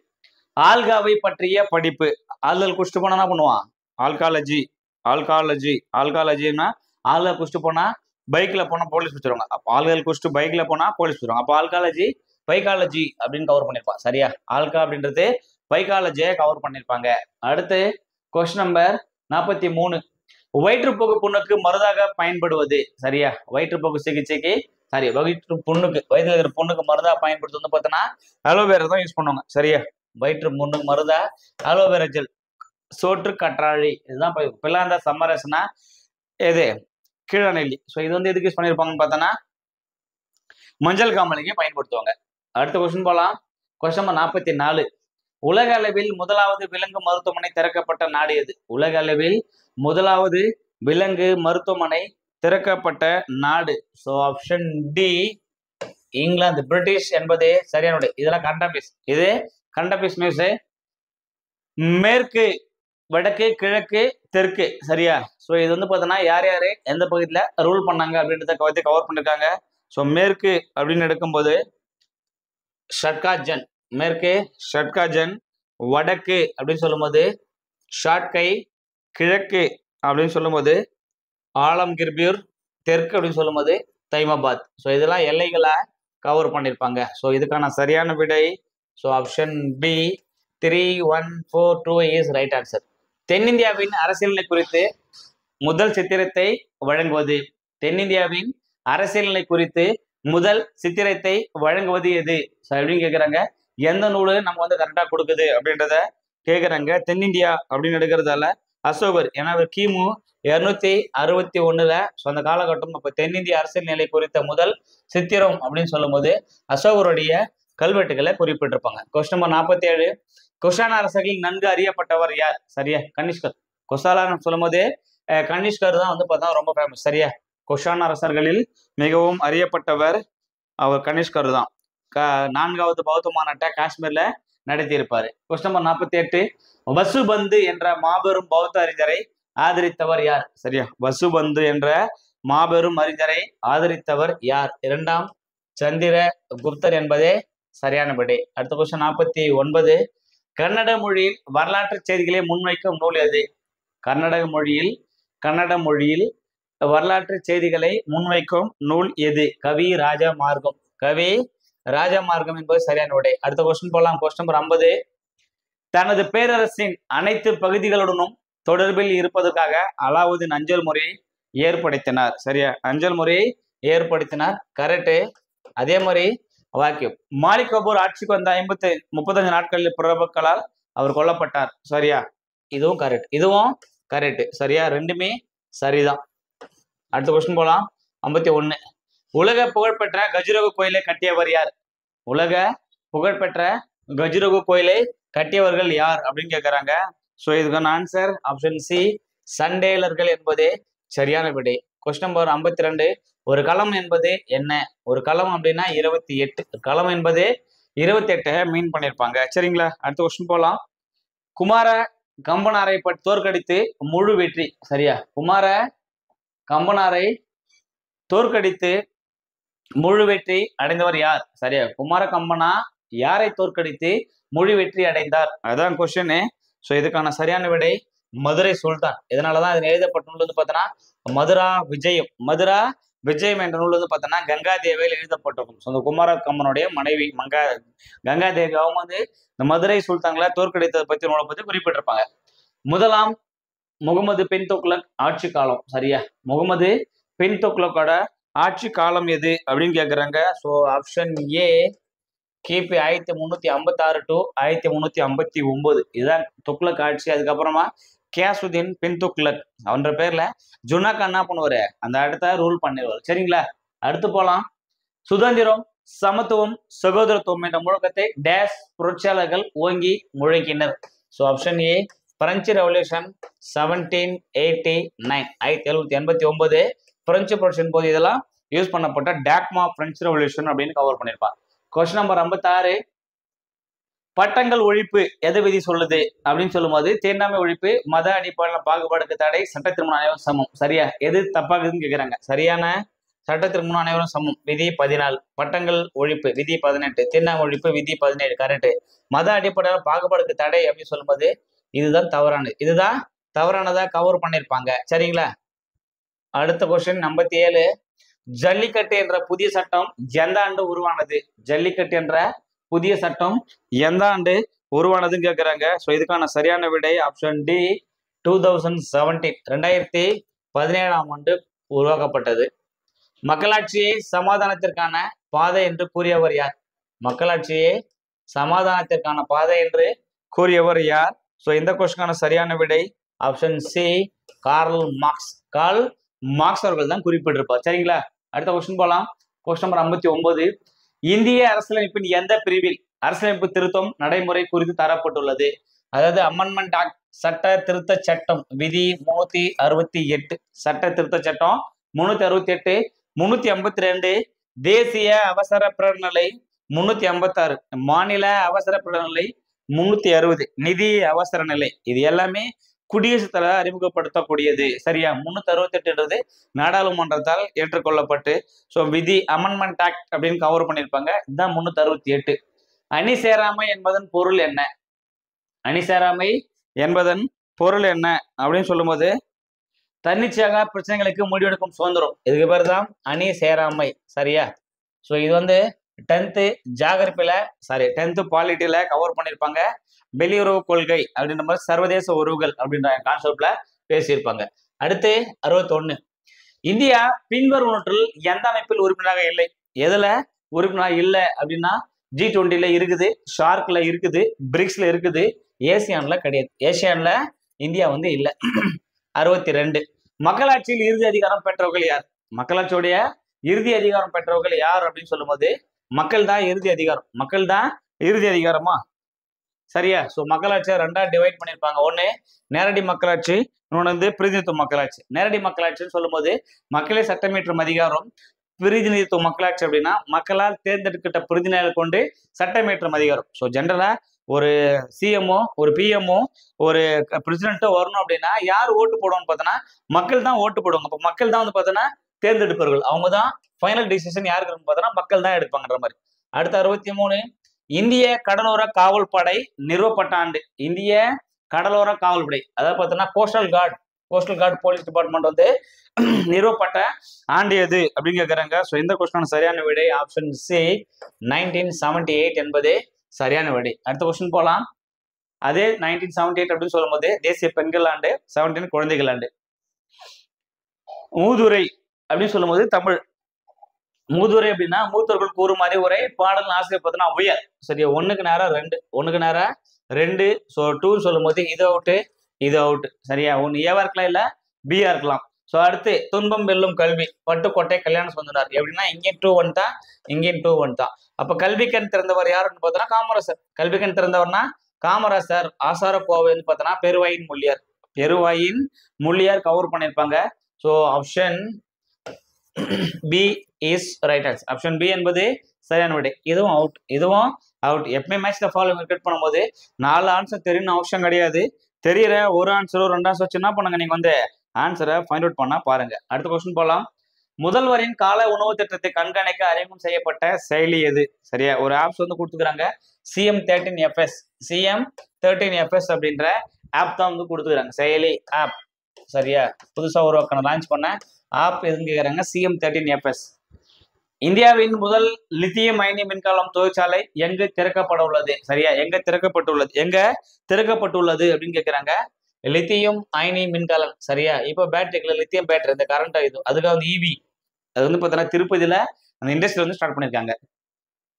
A: ஆல்காவை பற்றிய படிப்பு. ஆள்கள் குடிச்சிட்டு போனா என்ன பண்ணுவான்? ஆல்காலஜி. ஆல்காலஜின்னா ஆள்கள் குடிச்சிட்டு போனா பைக்ல போனா போலீஸ் பிடிச்சிருவாங்க. அப்போ ஆள்கள் குடிச்சிட்டு பைக்ல போனா போலீஸ் பிடிச்சிருவாங்க. அப்போ ஆல்காலஜி பைக்காலஜி அப்படின்னு கவர் பண்ணிருப்பான். சரியா? ஆல்கா அப்படின்றது பைக்காலஜியை கவர் பண்ணிருப்பாங்க. அடுத்து கொஸ்டின் நம்பர் 43. வயிற்றுப்போக்கு புண்ணுக்கு மருந்தாக பயன்படுவது. சரியா? வயிற்றுப்போக்கு சிகிச்சைக்கு வயிற்று புண்ணுக்கு, வயிற்றுல இருக்கிற புண்ணுக்கு மருந்தா பயன்படுத்து வந்து பார்த்தோன்னா அலோவேரா தான் யூஸ் பண்ணுவாங்க. சரியா? வயிற்று புண்ணுக்கு மருந்தா அலோவேரா ஜெல், சோற்று கற்றாழை. இதுதான் பிள்ளாந்த சம்மரஸ்னா எது? கீழநெல்லி. ஸோ இது வந்து எதுக்கு யூஸ் பண்ணியிருப்பாங்கன்னு பார்த்தோன்னா மஞ்சள் காமாலைக்கு பயன்படுத்துவாங்க. அடுத்த கொஸ்டின் போகலாம். Question number 44. உலக அளவில் முதலாவது விலங்கு மருத்துவமனை திறக்கப்பட்ட நாடு எது? உலக அளவில் முதலாவது விலங்கு மருத்துவமனை திறக்கப்பட்ட நாடு. ஸோ ஆப்ஷன் டி இங்கிலாந்து. பிரிட்டிஷ் என்பதே சரியான விடை. இதெல்லாம் கண்டபீஸ், இது கண்டபீஸ் நியூஸ். மேற்கு, வடக்கு, கிழக்கு, தெற்கு. சரியா? ஸோ இது வந்து பார்த்தோன்னா யார் யாரு எந்த பகுதியில் ரூல் பண்ணாங்க அப்படின்றத கவர்த்தி கவர் பண்ணிருக்காங்க. ஸோ மேற்கு அப்படின்னு எடுக்கும்போது ஷட்காஜன், மேற்கு ஷட்காஜன். வடக்கு அப்படின்னு சொல்லும்போது ஷாட்கை. கிழக்கு அப்படின்னு சொல்லும்போது ஆலம்கிர்பியூர். தெற்கு அப்படின்னு சொல்லும்போது தைமாபாத். ஸோ இதெல்லாம் எல்லைகளை கவர் பண்ணியிருப்பாங்க. ஸோ இதுக்கான சரியான விடை so option B 3142 is right answer. தென்னிந்தியாவின் அரசியல்நிலை குறித்து முதல் சித்திரத்தை வழங்குவது. தென்னிந்தியாவின் அரசியல்நிலை குறித்து முதல் சித்திரத்தை வழங்குவது எது? ஸோ அப்படின்னு கேட்குறாங்க. எந்த நூலு நம்ம வந்து கரெக்டாக கொடுக்குது அப்படின்றத கேட்குறாங்க. தென்னிந்தியா அப்படின்னு எடுக்கிறதால அசோகர், ஏன்னா அவர் கிமு 261. ஸோ அந்த காலகட்டம். அப்போ தென்னிந்திய அரசியல் நிலை குறித்த முதல் சித்திரம் அப்படின்னு சொல்லும்போது அசோகருடைய கல்வெட்டுகளை குறிப்பிட்டிருப்பாங்க. Question number 47. கொஷான அரசர்களில் நன்கு அறியப்பட்டவர் யார்? சரியா? கனிஷ்கர். கொசாலான்னு சொல்லும் போது கனிஷ்கர் தான் வந்து பார்த்தா ரொம்ப ஃபேமஸ். சரியா? கொஷான அரசர்களில் மிகவும் அறியப்பட்டவர் அவர் கனிஷ்கர் தான். 4வது பௌத்த மாநாட்டை காஷ்மீர்ல நடத்தியிருப்பாரு. Question number 48. வசுபந்து என்ற மாபெரும் பௌத்த அறிஞரை ஆதரித்தவர் யார்? சரியா? வசுபந்து என்ற மாபெரும் அறிஞரை ஆதரித்தவர் யார்? 2ஆம் சந்திர குப்தர் என்பதே சரியான விடை. அடுத்த கொஸ்டின் 49. கன்னட மொழியில் வரலாற்று செய்திகளை முன்வைக்கும் நூல் எது? கன்னட மொழியில் வரலாற்று செய்திகளை முன்வைக்கும் நூல் எது? கவி ராஜமார்க்கம். கவி ராஜமார்க்கம் என்பது சரியான விடை. அடுத்த கொஸ்டின் போகலாம். Question number 50. தனது பேரரசின் அனைத்து பகுதிகளுடனும் தொடர்பில் இருப்பதற்காக அலாவுதீன் அஞ்சல் முறையை ஏற்படுத்தினார். சரியா? அஞ்சல் முறையை ஏற்படுத்தினார். கரெக்டு. அதே மாதிரி வாக்கியம். மாலிக் கபூர் ஆட்சிக்கு வந்த 35 நாட்களில் பிரபுக்களால் அவர் கொல்லப்பட்டார். சரியா? இதுவும் கரெக்ட், இதுவும் கரெக்ட். சரியா? ரெண்டுமே சரிதான். அடுத்த கொஸ்டின் போகலாம். 51. உலக புகழ்பெற்ற கஜுரகு கோயிலை கட்டியவர் யார்? உலக புகழ்பெற்ற கஜுரகு கோயிலை கட்டியவர்கள் யார் அப்படின்னு கேட்குறாங்க. ஸோ இதுக்கான ஆன்சர் ஆப்ஷன் சி சண்டேலர்கள் என்பதே சரியான விடை. Question number 52. ஒரு களம் என்பது என்ன? ஒரு களம் அப்படின்னா 28. களம் என்பது 28 மீன் பண்ணியிருப்பாங்க. சரிங்களா? அடுத்த கொஸ்டின் போகலாம். குமார கம்பனாரை தோற்கடித்து முழு வெற்றி. சரியா? குமார கம்பனாரை தோற்கடித்து முழு வெற்றி அடைந்தவர் யார்? சரியா? குமார கம்பனா யாரை தோற்கடித்து முழு வெற்றி அடைந்தார்? அதான் கொஸ்டின். ஸோ இதுக்கான சரியான விடை மதுரை சுல்தான். இதனாலதான் இது எழுதப்பட்ட நூல் வந்து பார்த்தோன்னா மதுரா விஜயம் என்ற நூல் வந்து பார்த்தோன்னா கங்காதேவியில் எழுதப்பட்டிருக்கும். ஸோ இந்த குமார கம்பனுடைய மனைவி கங்காதேவி அவங்க வந்து இந்த மதுரை சுல்தான்களை தோற்கடித்ததை பற்றி நூலை பற்றி குறிப்பிட்டிருப்பாங்க. முதலாம் முகமது பின் துக்ளக் ஆட்சி காலம். சரியா? முகமது பின் துக்ளக்கோட ஆட்சி காலம் எது அப்படின்னு கேட்குறாங்க. ஸோ ஆப்ஷன் ஏ கிபி 1356 டு 1359. இதுதான் துக்ளக் ஆட்சி. அதுக்கப்புறமா கியாசுதீன் பின் துக்ளக் அவன்ற பேர்ல ஜுனாக்கா என்ன பண்ணுவாரு, அந்த இடத்த ரூல் பண்ணிடுவார். சரிங்களா? அடுத்து போலாம். சுதந்திரம் சமத்துவம் சகோதரத்துவம் என்ற முழக்கத்தை டேஷ் புரட்சியாளர்கள் ஓங்கி முழக்கினர். So option A French revolution 1789 1789 French புரட்சியின் போது இதெல்லாம் யூஸ் பண்ணப்பட்ட டாக்மா பிரெஞ்சு ரெவல்யூஷன் அப்படின்னு கவர் பண்ணியிருப்பார். கொஸ்டின் நம்பர் 56 பட்டங்கள் ஒழிப்பு எதை விதி சொல்லுது அப்படின்னு சொல்லும்போது தீண்டாமை ஒழிப்பு, மத அடிப்படையில் பாகுபாடுக்கு தடை, சட்ட திருமணம் அனைவரும் சமம். சரியா? எது தப்பாகுதுன்னு கேட்குறாங்க. சரியான சட்ட திருமணம் அனைவரும் சமம் விதி 14, பட்டங்கள் ஒழிப்பு விதி 18, தீண்டாமை ஒழிப்பு விதி 17 கரெக்ட். மத அடிப்படையில் பாகுபாடுக்கு தடை அப்படின்னு சொல்லும்போது இதுதான் தவறானது. இதுதான் தவறானதா கவர் பண்ணியிருப்பாங்க. சரிங்களா? அடுத்த கொஸ்டின் 57 ஜல்லிக்கட்டு என்ற புதிய சட்டம் எந்த ஆண்டு உருவானது? ஜல்லிக்கட்டு என்ற புதிய சட்டம் எந்த ஆண்டு உருவானதுன்னு கேட்குறாங்க. ஸோ இதுக்கான சரியான விடை ஆப்ஷன் டி 2017 2017ஆம் ஆண்டு உருவாக்கப்பட்டது. மக்களாட்சியை சமாதானத்திற்கான பாதை என்று கூறியவர் யார்? மக்களாட்சியை சமாதானத்திற்கான பாதை என்று கூறியவர் யார்? ஸோ இந்த கொஸ்டினுக்கான சரியான விடை option C Karl Marx. Karl Marx அவர்கள் தான் குறிப்பிட்டிருப்பார். சரிங்களா? அடுத்த கொஸ்டின் போகலாம். கொஸ்டின் நம்பர் 59 இந்திய அரசியலமைப்பின் எந்த பிரிவில் அரசியலமைப்பு திருத்தம் நடைமுறை குறித்து தரப்பட்டுள்ளது? அதாவது அமெண்ட்மெண்ட் ஆக்ட் சட்ட திருத்த சட்டம் விதி 368, சட்ட திருத்த சட்டம் 368, 352 தேசிய அவசர பிரகடனலை 356, மாநில அவசர பிரகடனலை 360, நிதி அவசர நிலை. இது எல்லாமே குடியரசுத் தலைவர் அறிமுகப்படுத்தக்கூடியது. சரியா? 368 நாடாளுமன்றத்தால் ஏற்றுக்கொள்ளப்பட்டு ஸோ விதி அமெண்ட்மெண்ட் ஆக்ட் அப்படின்னு கவர் பண்ணியிருப்பாங்க. இதுதான் 368. அணி சேராமை என்பதன் பொருள் என்ன? அணி சேராமை என்பதன் பொருள் என்ன அப்படின்னு சொல்லும்போது தன்னிச்சையாக பிரச்சனைகளுக்கு முடிவெடுக்கும் சுதந்திரம். இதுக்கு பேர் தான் அணி சேராமை. சரியா? ஸோ இது 10th ஜாகிரபில 10th பாலிட்டியில கவர் பண்ணியிருப்பாங்க. வெளியுறவு கொள்கை அப்படின்ற மாதிரி சர்வதேச உறவுகள் அப்படின்ற கான்செப்ட்ல பேசியிருப்பாங்க. அடுத்து 61 இந்தியா பின்வருவனற்றில் எந்த அமைப்பில் உறுப்பினராக இல்லை? எதுல உறுப்பினராக இல்லை அப்படின்னா G20ல இருக்குது, ஷார்க்ல இருக்குது, பிரிக்ஸ்ல இருக்குது, ஏசியான்ல கிடையாது. ஏசியான்ல இந்தியா இல்லை. 62 மக்களாட்சியில் இறுதி அதிகாரம் பெற்றவர்கள் யார்? மக்களாட்சியுடைய இறுதி அதிகாரம் பெற்றவர்கள் யார் அப்படின்னு சொல்லும்போது மக்கள் தான் இறுதி அதிகாரம். மக்கள் தான் இறுதி அதிகாரமா? சரியா? ஸோ மக்களாட்சியை ரெண்டா டிவைட் பண்ணியிருப்பாங்க. ஒன்று நேரடி மக்களாட்சி, இன்னொன்று பிரதிநிதித்துவ மக்களாட்சி. நேரடி மக்களாட்சின்னு சொல்லும்போது மக்களே சட்டமேற்றும் அதிகாரம். பிரதிநிதித்துவ மக்களாட்சி அப்படின்னா மக்களால் தேர்ந்தெடுக்கப்பட்ட பிரதிநிதிகளை கொண்டு சட்டமேற்றும் அதிகாரம். ஸோ ஜென்ரலா ஒரு சிஎம்ஓ ஒரு பிஎம்ஓ ஒரு பிரசிடென்ட்டோ வரணும் அப்படின்னா யார் ஓட்டு போடுவோம்னு பார்த்தோன்னா மக்கள் தான் ஓட்டு போடுவாங்க. அப்போ மக்கள் தான் பார்த்தோன்னா தேர்ந்தெடுப்பார்கள். அவங்க தான் ஃபைனல் டிசிஷன் யாருக்கு பார்த்தோன்னா மக்கள் தான் எடுப்பாங்கன்ற மாதிரி. அடுத்த 63 இந்திய கடலோர காவல் படை நிறுவப்பட்ட ஆண்டு. இந்திய கடலோர காவல் படை அதாவது பார்த்தோன்னா கோஸ்டல் கார்டு போலீஸ் டிபார்ட்மெண்ட் நிறுவப்பட்ட ஆண்டு எது அப்படின்னு கேட்குறாங்க. ஸோ இந்த கொஸ்டின் சரியான விடை ஆப்ஷன் சி 1978 என்பது சரியான விடை. அடுத்த கொஸ்டின் போகலாம். அதே 1978 அப்படின்னு சொல்லும்போது தேசிய பெண்கள் ஆண்டு, 17 குழந்தைகள் ஆண்டு. மூதுரை அப்படின்னு சொல்லும்போது தமிழ். மூதுரை அப்படின்னா மூத்தவர்கள் கூறும் அறிவுரை பாடல் ஆசிரியர் பார்த்தோன்னா ஔவையார். சரியா? 1க்கு நேரா 2. ஸோ 2 சொல்லும் போது இது அவுட்டு. சரியா? 1 ஏவா இருக்கலாம், இல்ல பியா இருக்கலாம். ஸோ அடுத்து துன்பம் வெல்லும் கல்வி பட்டுக்கோட்டை கல்யாணம் சொன்னார். எப்படின்னா இங்கே 2 வந்துட்டான், இங்கே 2 வந்துட்டான். அப்ப கல்விக்கண் திறந்தவர் யாருன்னு பார்த்தோன்னா காமராசர். கல்விக்கண் திறந்தவர்னா காமராசர். ஆசார கோவைன்னு பார்த்தோன்னா பெருவாயின் முள்ளியார் கவர் பண்ணியிருப்பாங்க. So option B is right answer. Option B என்பது சரியான விடை. இதுவும் அவுட். எப்பவுமே மேட்ச்ல ஃபாலோ கிரியேட் பண்ணும்போது 4 ஆன்சர் தெரியும் அவசியம் கிடையாது. தெரியற ஒரு ஆன்சரோ 2 ஆன்சர் என்ன பண்ணுங்க, நீங்க ஆன்சரை ஃபைண்ட் அவுட் பண்ணா பாருங்க. அடுத்த கொஸ்டின் போகலாம். முதல்வரின் கால உணவு திட்டத்தை கண்காணிக்க அறிமுகம் செய்யப்பட்ட செயலி எது? சரியா? ஒரு ஆப்ஸ் கொடுத்துக்கிறாங்க. CM13FS அப்படின்ற ஆப் தான் கொடுத்துக்கிறாங்க. செயலி ஆப். சரியா? புதுசா லான்ச் பண்ண ஆப் எதுன்னு கேட்குறாங்க. CM13FS. இந்தியாவின் முதல் லித்தியம் அயனி மின்கலம் தொழிற்சாலை எங்கு திறக்கப்பட உள்ளது? சரியா? எங்க திறக்கப்பட்டுள்ளது அப்படின்னு கேட்கிறாங்க. லித்தியம் அயனி மின்கலம். சரியா? இப்போ பேட்டரிக்குள்ள லித்தியம் பேட்டரி இந்த கரண்ட் அதுக்காக இவி அது பார்த்தீங்கன்னா திருப்பதியில அந்த இண்டஸ்ட்ரி ஸ்டார்ட் பண்ணியிருக்காங்க.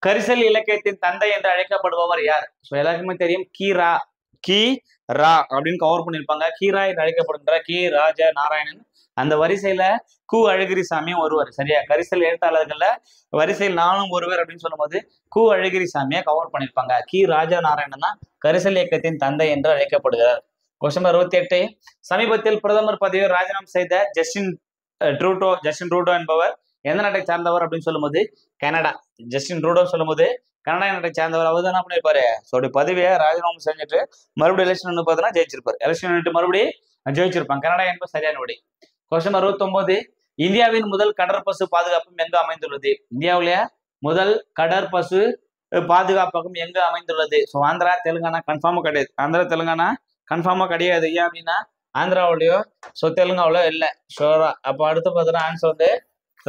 A: கரிசல் இலக்கியத்தின் தந்தை என்று அழைக்கப்படுபவர் யார்? ஸோ எல்லாருக்குமே தெரியும் கி ரா அப்படின்னு கவர் பண்ணியிருப்பாங்க. கீரா என்று அழைக்கப்படுகின்ற கி ராஜ நாராயணன். அந்த வரிசையில கு அழகிரிசாமியும் ஒருவர். சரியா, கரிசல் எழுத்தாளர்கள்ல வரிசையில் நானும் ஒருவர் அப்படின்னு சொல்லும்போது கு அழகிரிசாமியை கவர் பண்ணியிருப்பாங்க. கி ராஜா நாராயணன் தான் கரிசல் இயக்கத்தின் தந்தை என்று அழைக்கப்படுகிறார். கொஸ்டின் 68. சமீபத்தில் பிரதமர் பதவியை ராஜினாமா செய்த ஜஸ்டின் ட்ரூடோ என்பவர் எந்த நாட்டை சார்ந்தவர் அப்படின்னு சொல்லும்போது கனடா. ஜஸ்டின் ட்ரூடோ சொல்லும்போது கனடா நாட்டை சார்ந்தவர். அவர் தான் என்ன பண்ணிருப்பாரு, பதவியை ராஜினாமா செஞ்சுட்டு மறுபடியும் எலெக்ஷன் பார்த்தீங்கன்னா ஜெயிச்சிருப்பாரு. எலெக்ஷன் மறுபடியும் ஜெயிச்சிருப்பாங்க. கனடா என்பது சரியான விடை. கொஸ்டின் 69. இந்தியாவின் முதல் கடற்பசு பாதுகாப்பும் எங்கு அமைந்துள்ளது? இந்தியாவிலேயே முதல் கடற்பசு பாதுகாப்பகம் எங்கு அமைந்துள்ளது? ஸோ ஆந்திரா தெலுங்கானா கன்ஃபார்மா கிடையாது. ஆந்திரா தெலுங்கானா கன்ஃபார்மா கிடையாது. ஏன் அப்படின்னா ஆந்திராவிலையோ தெலுங்காவிலோ இல்லை ஷோரா. அப்போ அடுத்து பார்த்தீங்கன்னா ஆன்சர்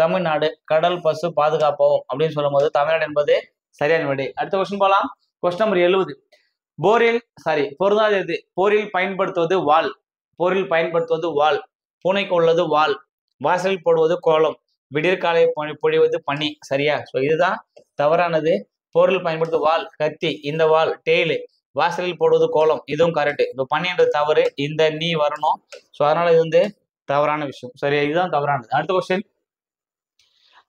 A: தமிழ்நாடு கடல் பசு பாதுகாப்பகம் அப்படின்னு சொல்லும் போது தமிழ்நாடு என்பது சரியான விடை. அடுத்த கொஸ்டின் போலாம். Question number 70. பொருந்தாதது. போரில் பயன்படுத்துவது வாள். போரில் பயன்படுத்துவது வாள். பூனைக்கு உள்ளது வாள். வாசலில் போடுவது கோலம். விடிற்காலை பொழிவது பனி. சரியா? ஸோ இதுதான் தவறானது. போரில் பயன்படுத்துவது வாள், கத்தி. இந்த வாள் டெய்லு. வாசலில் போடுவது கோலம், இதுவும் கரெக்ட். இப்போ பனி என்றது தவறு, இந்த நீ வரணும். ஸோ அதனால இது தவறான விஷயம். சரியா, இதுதான் தவறானது. அடுத்த கொஸ்டின்.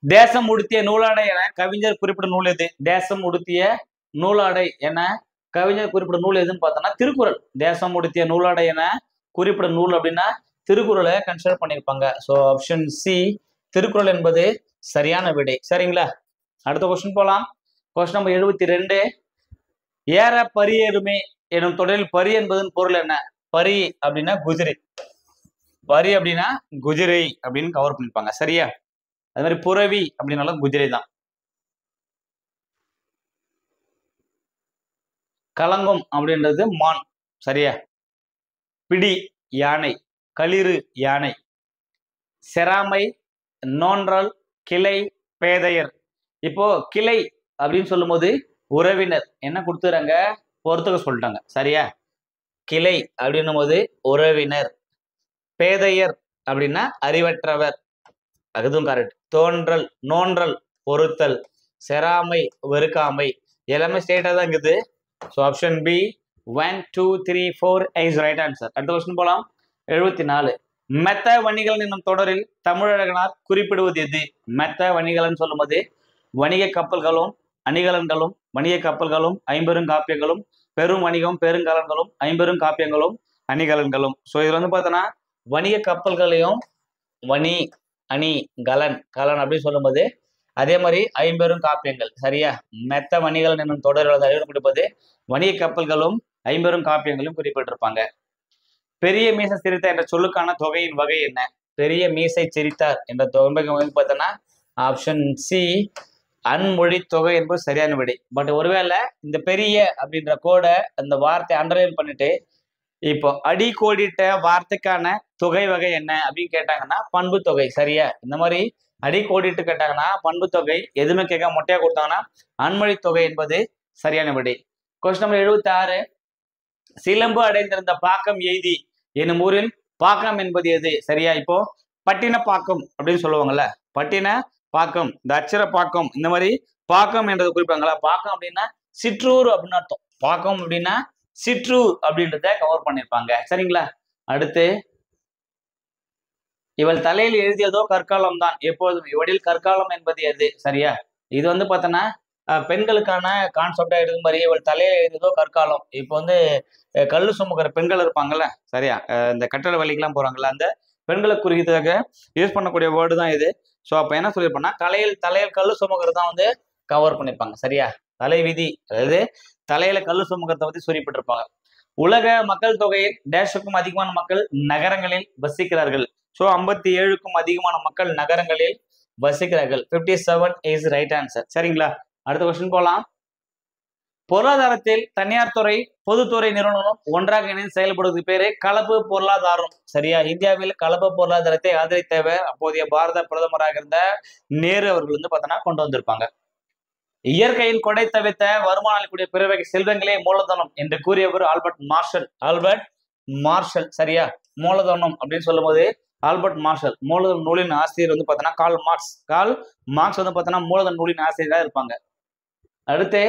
A: தேசம் உடுத்திய நூலாடை என கவிஞர் குறிப்பிட்ட நூல் எது? தேசம் உடுத்திய நூலாடை என கவிஞர் குறிப்பிட்ட நூல் எதுன்னு பார்த்தோம்னா திருக்குறள். தேசம் உடுத்திய நூலாடை என குறிப்பிட்ட நூல் அப்படின்னா திருக்குறளை கன்சிடர் பண்ணியிருப்பாங்க. ஸோ ஆப்ஷன் சி திருக்குறள் என்பது சரியான விடை. சரிங்களா? அடுத்த கொஸ்டின் போலாம். Question number 72. ஏற பரியேறுமே எனும் தொடரில் பரி என்பதன் பொருள் என்ன? பரி அப்படின்னா குதிரை. பரி அப்படின்னா குதிரை அப்படின்னு கவர் பண்ணிருப்பாங்க. சரியா? அது மாதிரி புறவி அப்படின்னாலும் குதிரை தான். கலங்கம் அப்படின்றது மான். சரியா? பிடி யானை, களிறு யானை, செராமை, நோன்றல், கிளை, பேதையர். இப்போ கிளை அப்படின்னு சொல்லும் போது உறவினர் என்ன கொடுத்துறாங்க, பொறுத்துக்க சொல்லிட்டாங்க. சரியா? கிளை அப்படின்னும் போது உறவினர். பேதையர் அப்படின்னா அறிவற்றவர், அதுவும் கரெக்ட். தோன்றல், நோன்றல், பொறுத்தல், செராமை, வெறுக்காமை. எல்லாமே ஸ்டேட்டா தான் இருக்குது. So option B 1 2 3 4 is right answer. அடுத்த கொஸ்டின் போலாம். 74. மெத்த வணிகலன் என்னும் தொடரில் தமிழகனார் குறிப்பிடுவது எது? மெத்த வணிகலன் சொல்லும் போது வணிக கப்பல்களும் அணிகலன்களும், வணிக கப்பல்களும், ஐம்பெரும் காப்பியங்களும், பெரும் வணிகம், பெருங்கலன்களும், ஐம்பெரும் காப்பியங்களும், அணிகலன்களும். ஸோ இதுல பார்த்தோன்னா வணிக கப்பல்களையும் வணி, அணி, கலன், கலன் அப்படின்னு சொல்லும்போது அதே மாதிரி ஐம்பெரும் காப்பியங்கள். சரியா? மெத்த வணிகலன் என்னும் தொடரில் அறிவிக்கப்பட்டிருப்பது வணிக கப்பல்களும் ஐம்பெரும் காப்பியங்களும் குறிப்பிட்டிருப்பாங்க. பெரிய மீசை சிரித்தார் என்ற சொல்லுக்கான தொகையின் வகை என்ன? பெரிய மீசை சிரித்தார் என்ற தொகை பார்த்தோன்னா ஆப்ஷன் சி அன்மொழி தொகை என்பது சரியான விடை. பட் ஒருவேளை இந்த பெரிய அப்படின்ற கோடை அந்த வார்த்தை அண்டர்லைன் பண்ணிட்டு இப்போ அடி கோடிட்ட வார்த்தைக்கான தொகை வகை என்ன அப்படின்னு கேட்டாங்கன்னா பண்பு தொகை. சரியா? இந்த மாதிரி அடி கோடிட்டு கேட்டாங்கன்னா பண்பு தொகை, எதுவுமே கேட்க மொட்டையா கொடுத்தாங்கன்னா அன்மொழி தொகை என்பது சரியான விடை. Question number 76. சிலம்பு அடைந்திருந்த பாக்கம் எய்தி என்னும் ஊரில் பாக்கம் என்பது எது? சரியா? இப்போ பட்டின பாக்கம் அப்படின்னு சொல்லுவாங்கல்ல, பட்டின பாக்கம், இந்த அச்சர பாக்கம், இந்த மாதிரி பாக்கம் என்றது குறிப்பாங்களா. பாக்கம் அப்படின்னா சிற்றூர் அப்படின்னு அர்த்தம். பாக்கம் அப்படின்னா சிற்றூர் அப்படின்றத கவர் பண்ணிருப்பாங்க. சரிங்களா? அடுத்து, இவள் தலையில் எழுதியதோ கற்காலம் தான், எப்போதும் இவடில் கற்காலம் என்பது எது? சரியா? இது பார்த்தோன்னா பெண்களுக்கான கான்செப்டா இருக்கும் மாதிரி இவள் தலையில் எழுதியதோ கற்காலம். இப்போ கல்லு சுமக்கிற பெண்கள் இருப்பாங்கல்ல. சரியா? இந்த கட்டட வேலைக்கெல்லாம் போறாங்கல்ல, அந்த பெண்களுக்கு குறிக்கிறதுக்காக யூஸ் பண்ணக்கூடிய வேர்டு தான் இது. ஸோ அப்போ என்ன சொல்லியிருப்போம்னா தலையில் கல்லு சுமக்கிறது தான் கவர் பண்ணியிருப்பாங்க. சரியா? தலை விதி, அதாவது தலையில கல்லு சுமக்கிறத பத்தி குறிப்பிட்டிருப்பாங்க. உலக மக்கள் தொகையில் டேஷுக்கும் அதிகமான மக்கள் நகரங்களில் வசிக்கிறார்கள். ஸோ 57க்கும் அதிகமான மக்கள் நகரங்களில் வசிக்கிறார்கள். 57 இஸ் ரைட் ஆன்சர். சரிங்களா? அடுத்த கொஸ்டின் போலாம். பொருளாதாரத்தில் தனியார் துறை பொதுத்துறை நிறுவனம் ஒன்றாக இணைந்து செயல்படுவது பேரு கலப்பு பொருளாதாரம். சரியா? இந்தியாவில் கலப்பு பொருளாதாரத்தை ஆதரித்தவர் அப்போதைய பாரத பிரதமராக இருந்த நேரு அவர்கள் பார்த்தோன்னா கொண்டு வந்திருப்பாங்க. இயற்கையின் கொடை தவிர்த்த வருமானம் அளிக்கக்கூடிய பிற வகை செல்வங்களே மூலதனம் என்று கூறியவர் ஆல்பர்ட் மார்ஷல். சரியா? மூலதனம் அப்படின்னு சொல்லும் போது ஆல்பர்ட் மார்ஷல். மூலதனம் நூலின் ஆசிரியர் பார்த்தோன்னா கால் மார்க்ஸ் பார்த்தோன்னா மூலதன நூலின் ஆசிரியராக இருப்பாங்க. அடுத்து,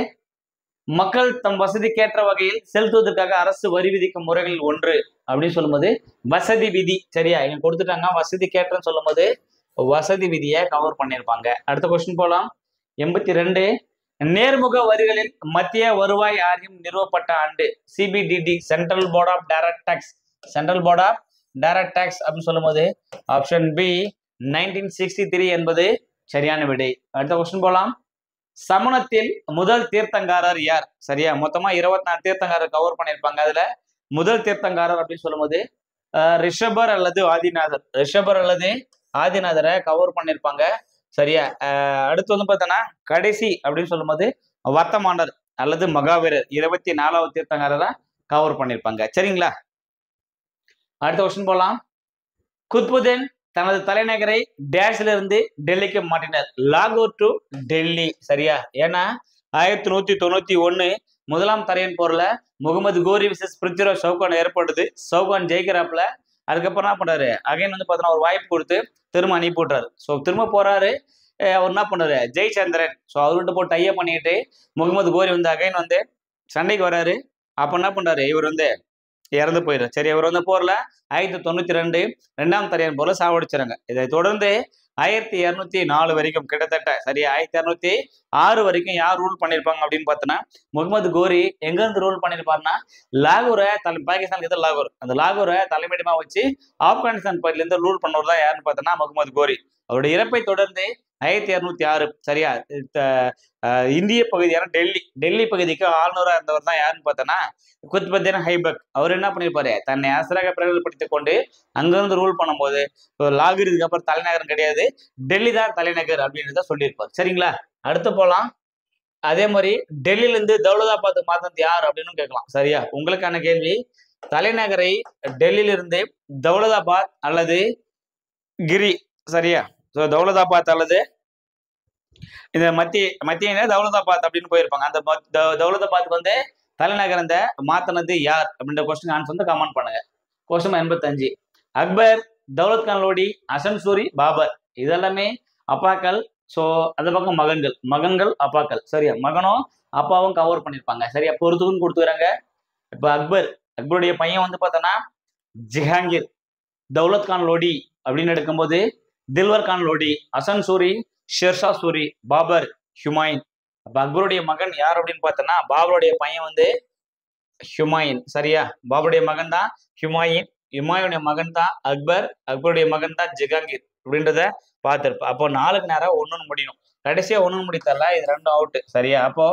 A: மக்கள் தம் வசதிக்கேற்ற வகையில் செலுத்துவதற்காக அரசு வரி விதிக்கும் முறைகளில் ஒன்று அப்படின்னு சொல்லும்போது வசதி விதி. சரியா, இங்க கொடுத்துட்டாங்க வசதிக்கேற்றன்னு சொல்லும்போது வசதி விதியை கவர் பண்ணியிருப்பாங்க. அடுத்த கொஸ்டின் போலாம். 82 நேர்முக வரிகளில் மத்திய வருவாய் ஆணையம் நிறுவப்பட்ட ஆண்டு. CBDT, central board of direct tax. Central board of direct tax அப்படின்னு சொல்லும்போது ஆப்ஷன் பி 1963 என்பது சரியான விடை. அடுத்த கொஸ்டின் போலாம். சமணத்தில் முதல் தீர்த்தங்காரர் யார்? சரியா, மொத்தமா 24 தீர்த்தங்காரர் கவர் பண்ணியிருப்பாங்க. அதுல முதல் தீர்த்தங்காரர் அப்படின்னு சொல்லும்போது ரிஷபர் அல்லது ஆதிநாதர். ரிஷபர் அல்லது ஆதிநாதரை கவர் பண்ணியிருப்பாங்க. சரியா, அடுத்து வந்து பார்த்தோன்னா கடைசி அப்படின்னு சொல்லும்போது வர்த்தமானர் அல்லது மகாவீரர் 24வது தீர்த்தங்காரரை கவர் பண்ணியிருப்பாங்க. சரிங்களா, அடுத்த கொஸ்டின் போலாம். குத்புதீன் தனது தலைநகரை டேஷ்ல இருந்து டெல்லிக்கு மாற்றினார். லாகூர் டு டெல்லி. சரியா, ஏன்னா 1191 முதலாம் தரையன் போர்ல முகமது கோரி விசஸ் பிருத்விராஜ் சவுகான் ஏற்படுது. சவுகான் ஜெயிக்கிறாப்புல. அதுக்கப்புறம் என்ன பண்றாரு, அகைன் வந்து பார்த்தோன்னா ஒரு வாய்ப்பு கொடுத்து திரும்ப அனுப்பி விட்டுறாரு. ஸோ திரும்ப போறாரு. அவர் என்ன பண்றாரு, ஜெயச்சந்திரன். ஸோ அவர்கிட்ட போட்டு டைய பண்ணிட்டு முகமது கோரி வந்து அகைன் வந்து சண்டைக்கு வராரு. அப்ப என்ன பண்றாரு, இவர் வந்து இறந்து போயிடுறாரு. சரி, இவர் வந்து போர்ல 1092 2ஆம் தரையன் போர்ல சாவடிச்சாங்க. இதை தொடர்ந்து 1204 வரைக்கும் கிட்டத்தட்ட சரியா 1206 வரைக்கும் யார் ரூல் பண்ணிருப்பாங்க அப்படின்னு பார்த்தோன்னா முகமது கோரி எங்க இருந்து ரூல் பண்ணிருப்பாருன்னா லாகூரை பாகிஸ்தானுக்கு எதிராக லாகூர், அந்த லாகூரை தலைமையிடமா வச்சு ஆப்கானிஸ்தான் பகுதியில இருந்து ரூல் பண்ணவர் தான் யாருன்னு பார்த்தோன்னா முகமது கோரி. அவருடைய இறப்பை தொடர்ந்து 1206 சரியா இந்திய பகுதியான டெல்லி பகுதிக்கு ஆளுநராக இருந்தவர் தான் யாருன்னு பார்த்தோன்னா குத்புதீன் ஐபக். அவர் என்ன பண்ணிருப்பாரு, தன்னை அரசராக பிரகடனப்படுத்திக் கொண்டு அங்கிருந்து ரூல் பண்ணும்போது லாகூர் இதுக்கு அப்புறம் தலைநகரம் கிடையாது, டெல்லி தான் தலைநகர் அப்படின்றத சொல்லியிருப்பார். சரிங்களா, அடுத்து போலாம். அதே மாதிரி டெல்லியில இருந்து தௌலதாபாத் மாத்தினது யார் அப்படின்னு கேட்கலாம். சரியா, உங்களுக்கான கேள்வி, தலைநகரை டெல்லியிலிருந்து தௌலதாபாத் அல்லது கிரி. சரியா, தௌலதாபாத் அல்லது இந்த மத்திய தௌலதாபாத் அப்படின்னு போயிருப்பாங்க. அந்த தௌலதாபாத்துக்கு வந்து தலைநகரத்தை மாத்தினது யார் அப்படின்ற கொஸ்டின் ஆன்சர் வந்து கமெண்ட் பண்ணுங்க. கொஸ்டின் 85 அக்பர், தௌலத் கான் லோடி, ஹசன் சூரி, பாபர் இதெல்லாமே அப்பாக்கள். ஸோ அந்த பக்கம் மகன்கள் அப்பாக்கள். சரியா, மகனும் அப்பாவும் கவர் பண்ணியிருப்பாங்க. சரியா, பொறுத்துக்குன்னு கொடுத்துக்கிறாங்க. இப்போ அக்பருடைய பையன் வந்து பார்த்தோன்னா ஜஹாங்கீர், தௌலத் கான் லோடி அப்படின்னு எடுக்கும்போது தில்வர் கான் லோடி, ஹசன் சூரி ஷெர்ஷா சூரி, பாபர் ஹுமாயூன். அப்ப அக்பருடைய மகன் யார் அப்படின்னு பார்த்தோன்னா பாபருடைய பையன் வந்து ஹுமாயூன். சரியா, பாபருடைய மகன் தான் ஹுமாயூன், ஹுமாயூனுடைய மகன் தான் அக்பர், அக்பருடைய மகன் தான் ஜஹாங்கீர் அப்படின்றத பார்த்துருப்போம். அப்போ 4க்கு நேரம் 1 முடியணும். கடைசியா 1 முடித்தரல, இது 2 அவுட். சரியா, அப்போ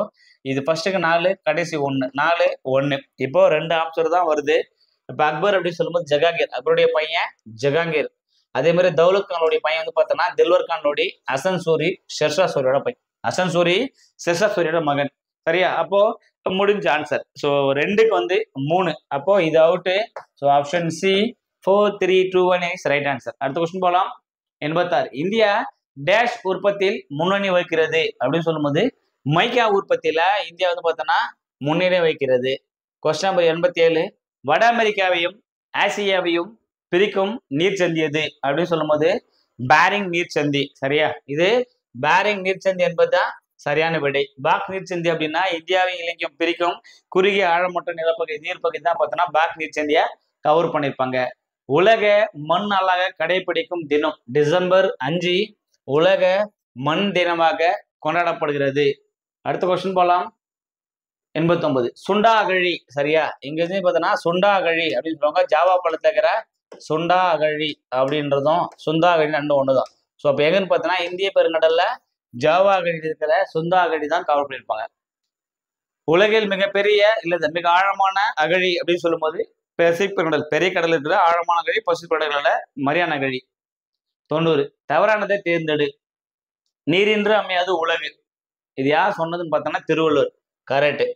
A: இது ஃபர்ஸ்ட்டுக்கு 4, கடைசி 1, 4 1. இப்போ 2 ஆப்ஷன் தான் வருது. இப்போ அக்பர் அப்படின்னு சொல்லும்போது ஜஹாங்கீர், அக்பருடைய பையன் ஜஹாங்கீர். அதே மாதிரி தௌலத் கானோடைய பையன் வந்து பார்த்தோன்னா தில்வர் கான் லோடி, ஹசன் சூரி ஷெர்ஷா சூரியோட பையன், ஹசன் சூரி ஷெர்ஷா சூரியோட மகன். சரியா, அப்போ முடிஞ்ச ஆன்சர். ஸோ 2க்கு வந்து 3. அப்போ இது out. So option C 4 3 2 1 is right answer. அடுத்த கொஸ்டின் போகலாம். 86 இந்தியா டேஷ் உற்பத்தியில் முன்னணி வைக்கிறது அப்படின்னு சொல்லும்போது மைக்கா உற்பத்தியில இந்தியா வந்து பார்த்தோன்னா முன்னணி வைக்கிறது. கொஸ்டின் நம்பர் 87 வட அமெரிக்காவையும் ஆசியாவையும் பிரிக்கும் நீர்ச்சந்தி எது அப்படின்னு சொல்லும்போது பேரிங் நீர்ச்சந்தி. சரியா, இது பேரிங் நீர்ச்சந்தி என்பதுதான் சரியான விடை. பாக் நீர்ச்சந்தி அப்படின்னா இந்தியாவை இலங்கையும் பிரிக்கும் குறுகிய ஆழமற்ற நிலப்பகுதி நீர்ப்பகுதி தான் பார்த்தோன்னா பாக் நீர்ச்சந்தியா கவர் பண்ணியிருப்பாங்க. உலக மண் நாளாக கடைபிடிக்கும் தினம் டிசம்பர் 5 உலக மண் தினமாக கொண்டாடப்படுகிறது. அடுத்த கொஸ்டின் போலாம். 89 சுண்டா அகழி. சரியா, இங்க இருந்து பார்த்தோன்னா சுண்டா அகழி அப்படின்னு சொல்லுவாங்க. ஜாவா பழத்துல இருக்கிற சுண்டா அகழி அப்படின்றதும் சுந்தா அகழி ரெண்டும் ஒண்ணுதான். ஸோ அப்போ எங்கன்னு பார்த்தோன்னா இந்திய பெருங்கடல்ல ஜாவா அகழி இருக்கிற சுந்தா அகழி தான் கவர் பண்ணியிருப்பாங்க. உலகில் மிகப்பெரிய இல்ல மிக ஆழமான அகழி அப்படின்னு சொல்லும்போது பசிபிக் பெருங்கடல், பெரிய கடல் இருக்கிற ஆழமான அகழி பசிபிக் கடல்ல மரியானா அகழி. 90 தவறானதை தேர்ந்தெடு. நீரின்று அமையாது உலகு. இது யார் சொன்னதுன்னு பார்த்தோன்னா திருவள்ளுவர். கரெக்ட்.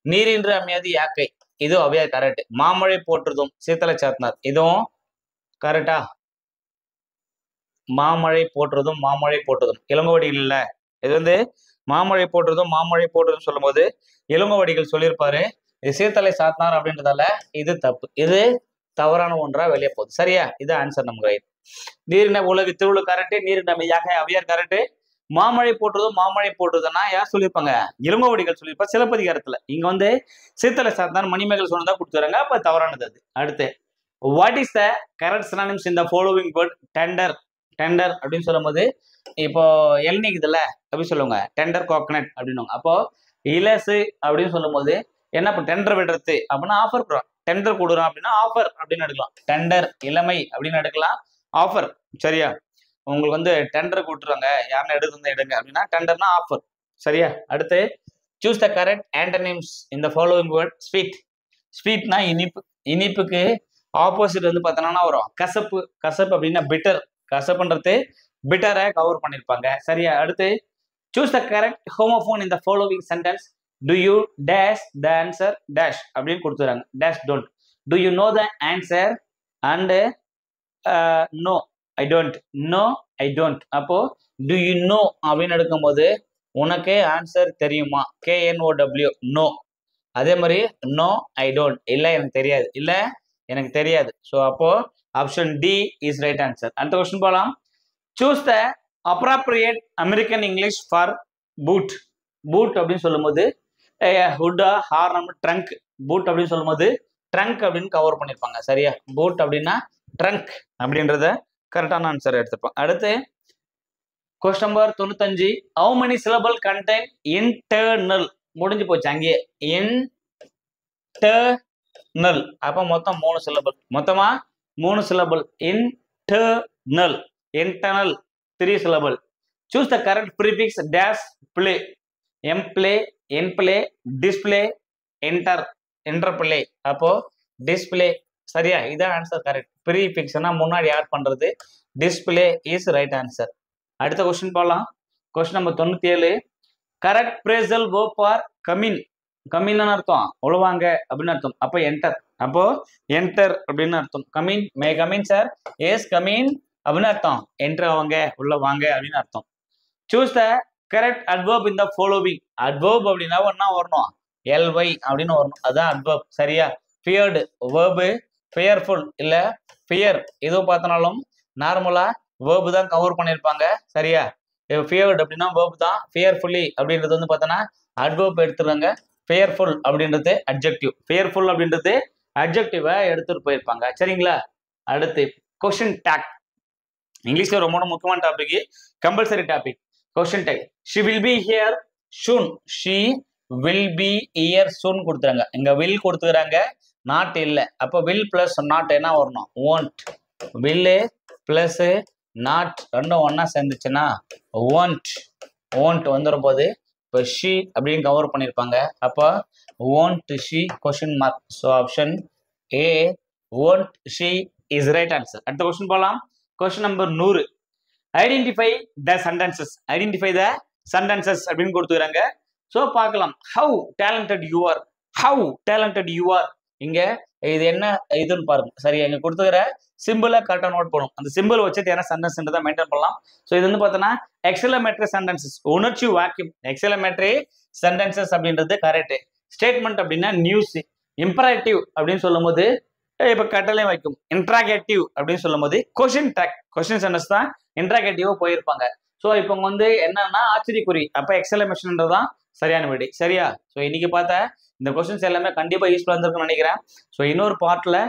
A: நீரின்று அமையாது யாக்கை, இது அவையார். கரெக்ட். மாமழை போற்றுதும் சீத்தலை சாத்தினார், இதுவும் கரெக்டா. மாமழை போற்றுதும் இளங்கோவடிகள் இல்ல, இது வந்து மாமழை போற்றுதும் சொல்லும் போது இளங்கோவடிகள் சொல்லியிருப்பாரு. இது சீத்தலை சாத்தினார் அப்படின்றதால இது தப்பு, இது தவறான ஒன்றா வெளியே போகுது. சரியா, இது ஆன்சர் நம்ம ரைட். நீரின உலகு திருவள்ளுவர் கரெக்ட், நீரின் அமைதியாக அவையார் கரெக்ட், மாமழை போட்டுறதுன்னா யார் சொல்லியிருப்பாங்க? இளங்கோவடிகள் சொல்லியிருப்பா சிலப்பதிகாரத்துல. இங்க வந்து சீத்தலை சாத்தான் மணிமேகலை சொன்னதா கொடுத்துறாங்க. அப்ப தவறானது அது. அடுத்து what is the correct synonyms in the following word? Tender. Tender அப்படின்னு சொல்லும்போது இப்போ எல்னிக்குதுல்ல அப்படி சொல்லுவாங்க, டெண்டர் கோகனட் அப்படின்னு. அப்போ இலசு அப்படின்னு சொல்லும்போது என்ன? இப்போ டெண்டர் விடுறது அப்படின்னா ஆஃபர் டெண்டர் கொடுறோம் அப்படின்னா ஆஃபர் அப்படின்னு எடுக்கலாம். டெண்டர் இளமை அப்படின்னு எடுக்கலாம், ஆஃபர். சரியா? உங்களுக்கு வந்து டெண்டர் கொடுத்துருவாங்க, யாருன்னு எடுத்து எடுங்க அப்படின்னா டெண்டர்னா ஆஃபர். சரியா? அடுத்து சூஸ் த கரெக்ட் ஆண்டனிம்ஸ் இந்த ஃபாலோவிங் வேர்ட். ஸ்வீட். ஸ்வீட்னா இனிப்பு. இனிப்புக்கு ஆப்போசிட் வந்து பார்த்தோன்னா வரும் கசப்பு. கசப்பு அப்படின்னா பிட்டர். கசப்புன்றது பிட்டரை கவர் பண்ணியிருப்பாங்க. சரியா? அடுத்து சூஸ் த கரெக்ட் ஹோமோஃபோன் இந்த following sentence. Do you dash the answer dash அப்படின்னு கொடுத்துறாங்க. Dash don't. Do you know the answer and no I don't. No I don't. அப்போ டு யூ நோ அப்படின்னு எடுக்கும்போது உனக்கு ஆன்சர் தெரியுமா? KNOW know. அதே மாதிரி நோ ஐ டோன்ட், இல்லை எனக்கு தெரியாது, இல்லை எனக்கு தெரியாது. ஸோ அப்போ option D is right answer. அடுத்த கொஸ்டின் போகலாம். Choose the appropriate American English for boot. Boot அப்படின்னு சொல்லும்போது ஹுட்டா ஹார்னம் ட்ரங்க். பூட் அப்படின்னு சொல்லும்போது ட்ரங்க் அப்படின்னு கவர் பண்ணியிருப்பாங்க. சரியா? பூட் அப்படின்னா ட்ரங்க் அப்படின்றத கரெக்டான ஆன்சர் எடுத்துப்போம். அடுத்து question number 95. How many syllable contain internal? முடிஞ்சு போச்சு அங்கேயே. இன்டர்னல் அப்போ மொத்தம் 3 சிலபல். மொத்தமா 3 syllable. Internal. Internal 3 syllable. Choose the correct prefix dash play. M play, N play, display, enter, enter play. அப்போ டிஸ்பிளே. சரியா? இதான் ஆன்சர் கரெக்ட். ப்ரீஃபிக்ஸ்னா முன்னாடி ஆட் பண்றது. Display is right answer. அடுத்த கொஸ்டின் போகலாம். Question number 97. Correct phrasal verb for coming. கமின்னு அர்த்தம் உழுவாங்க அப்படின்னு அர்த்தம். அப்போ என்டர். அப்போ என்டர் அப்படின்னு அர்த்தம். Come in, may come in sir, yes come in அப்படின்னு அர்த்தம். என்டர் ஆவாங்க, உள்ள வாங்க அப்படின்னு அர்த்தம். Choose the correct adverb in the following. Adverb அப்படின்னா ஒன்னா வரணும், ly அப்படின்னு வரணும். அதான் அட்வர்ப். சரியா? ஃபியர்டு வேர்பு, ஃபியர்ஃபுல் இல்ல ஃபியர் எதுவும் பார்த்தனாலும் நார்மலா வேர்பு தான் கவர் பண்ணியிருப்பாங்க. சரியா? ஃபியர்டு அப்படின்னா வேர்பு தான். ஃபியர்ஃபுல்லி அப்படின்றது வந்து பார்த்தோன்னா அட்வர்ப் எடுத்துருவாங்க. ஃபியர்ஃபுல் அப்படின்றது அட்ஜெக்டிவ். ஃபியர்ஃபுல் அப்படின்றது அட்ஜெக்டிவை எடுத்துட்டு போயிருப்பாங்க. சரிங்களா? அடுத்து கொஸ்டின் டேக். இங்கிலீஷ்ல ரொம்ப முக்கியமான topic, compulsory topic. Question tag. She will be here soon. She will be here soon கொடுத்துறாங்க. இங்க வில் கொடுத்துக்கிறாங்க, நாட் இல்லை. அப்போ வில் பிளஸ் நாட் என்ன வரணும்? won't. வில் பிளஸ் நாட் ரெண்டும் ஒன்னா சேர்ந்துச்சுன்னா won't. won't வந்துடும் போது இப்போ ஷி அப்படின்னு கவர் பண்ணியிருப்பாங்க. அப்போ won't she question mark. So option A won't she is right answer. அடுத்த கொஸ்டின் போகலாம். Question number 100. Identify the sentences. Identify the sentences அப்படின்னு கொடுத்துக்கிறாங்க. ஸோ பார்க்கலாம். How talented you are. How talented you are. இங்க இது என்ன இதுன்னு பாருங்க. சரி, இங்க கொடுத்துக்கிற சிம்பிளை கரெக்டாக நோட் பண்ணும். அந்த சிம்பிள் வச்சு என்ன சென்டென்ஸ் தான் மெயின்டைன் பண்ணலாம். ஸோ இது வந்து பார்த்தோன்னா எக்ஸலமேட்டரி சென்டென்சஸ், உணர்ச்சி வாக்கியம். எக்ஸலமேட்டரி சென்டென்சஸ் அப்படின்றது கரெக்ட். ஸ்டேட்மெண்ட் அப்படின்னா நியூஸ். இம்பரேட்டிவ் அப்படின்னு சொல்லும் போது இப்போ கட்டளை வைக்கும். இன்ட்ராகேட்டிவ் அப்படின்னு சொல்லும் போது கொஸ்டின் டேக். கொஸ்டின் சென்டென்ஸ் தான் இன்ட்ராகேட்டிவா போயிருப்பாங்க. ஸோ இப்போ வந்து என்னன்னா ஆச்சரியக்குறி. அப்போ எக்ஸலமேஷன்ன்றதான் சரியான விடை. சரியா? ஸோ இன்னைக்கு பார்த்த இந்த கொஸ்டின்ஸ் எல்லாமே கண்டிப்பாக யூஸ்ஃபுல்லாக இருந்திருக்குன்னு நினைக்கிறேன். ஸோ இன்னொரு பார்ட்டில்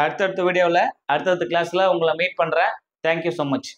A: அடுத்தடுத்த வீடியோவில் அடுத்தடுத்த கிளாஸில் உங்களை மீட் பண்ணுறேன். Thank you so much.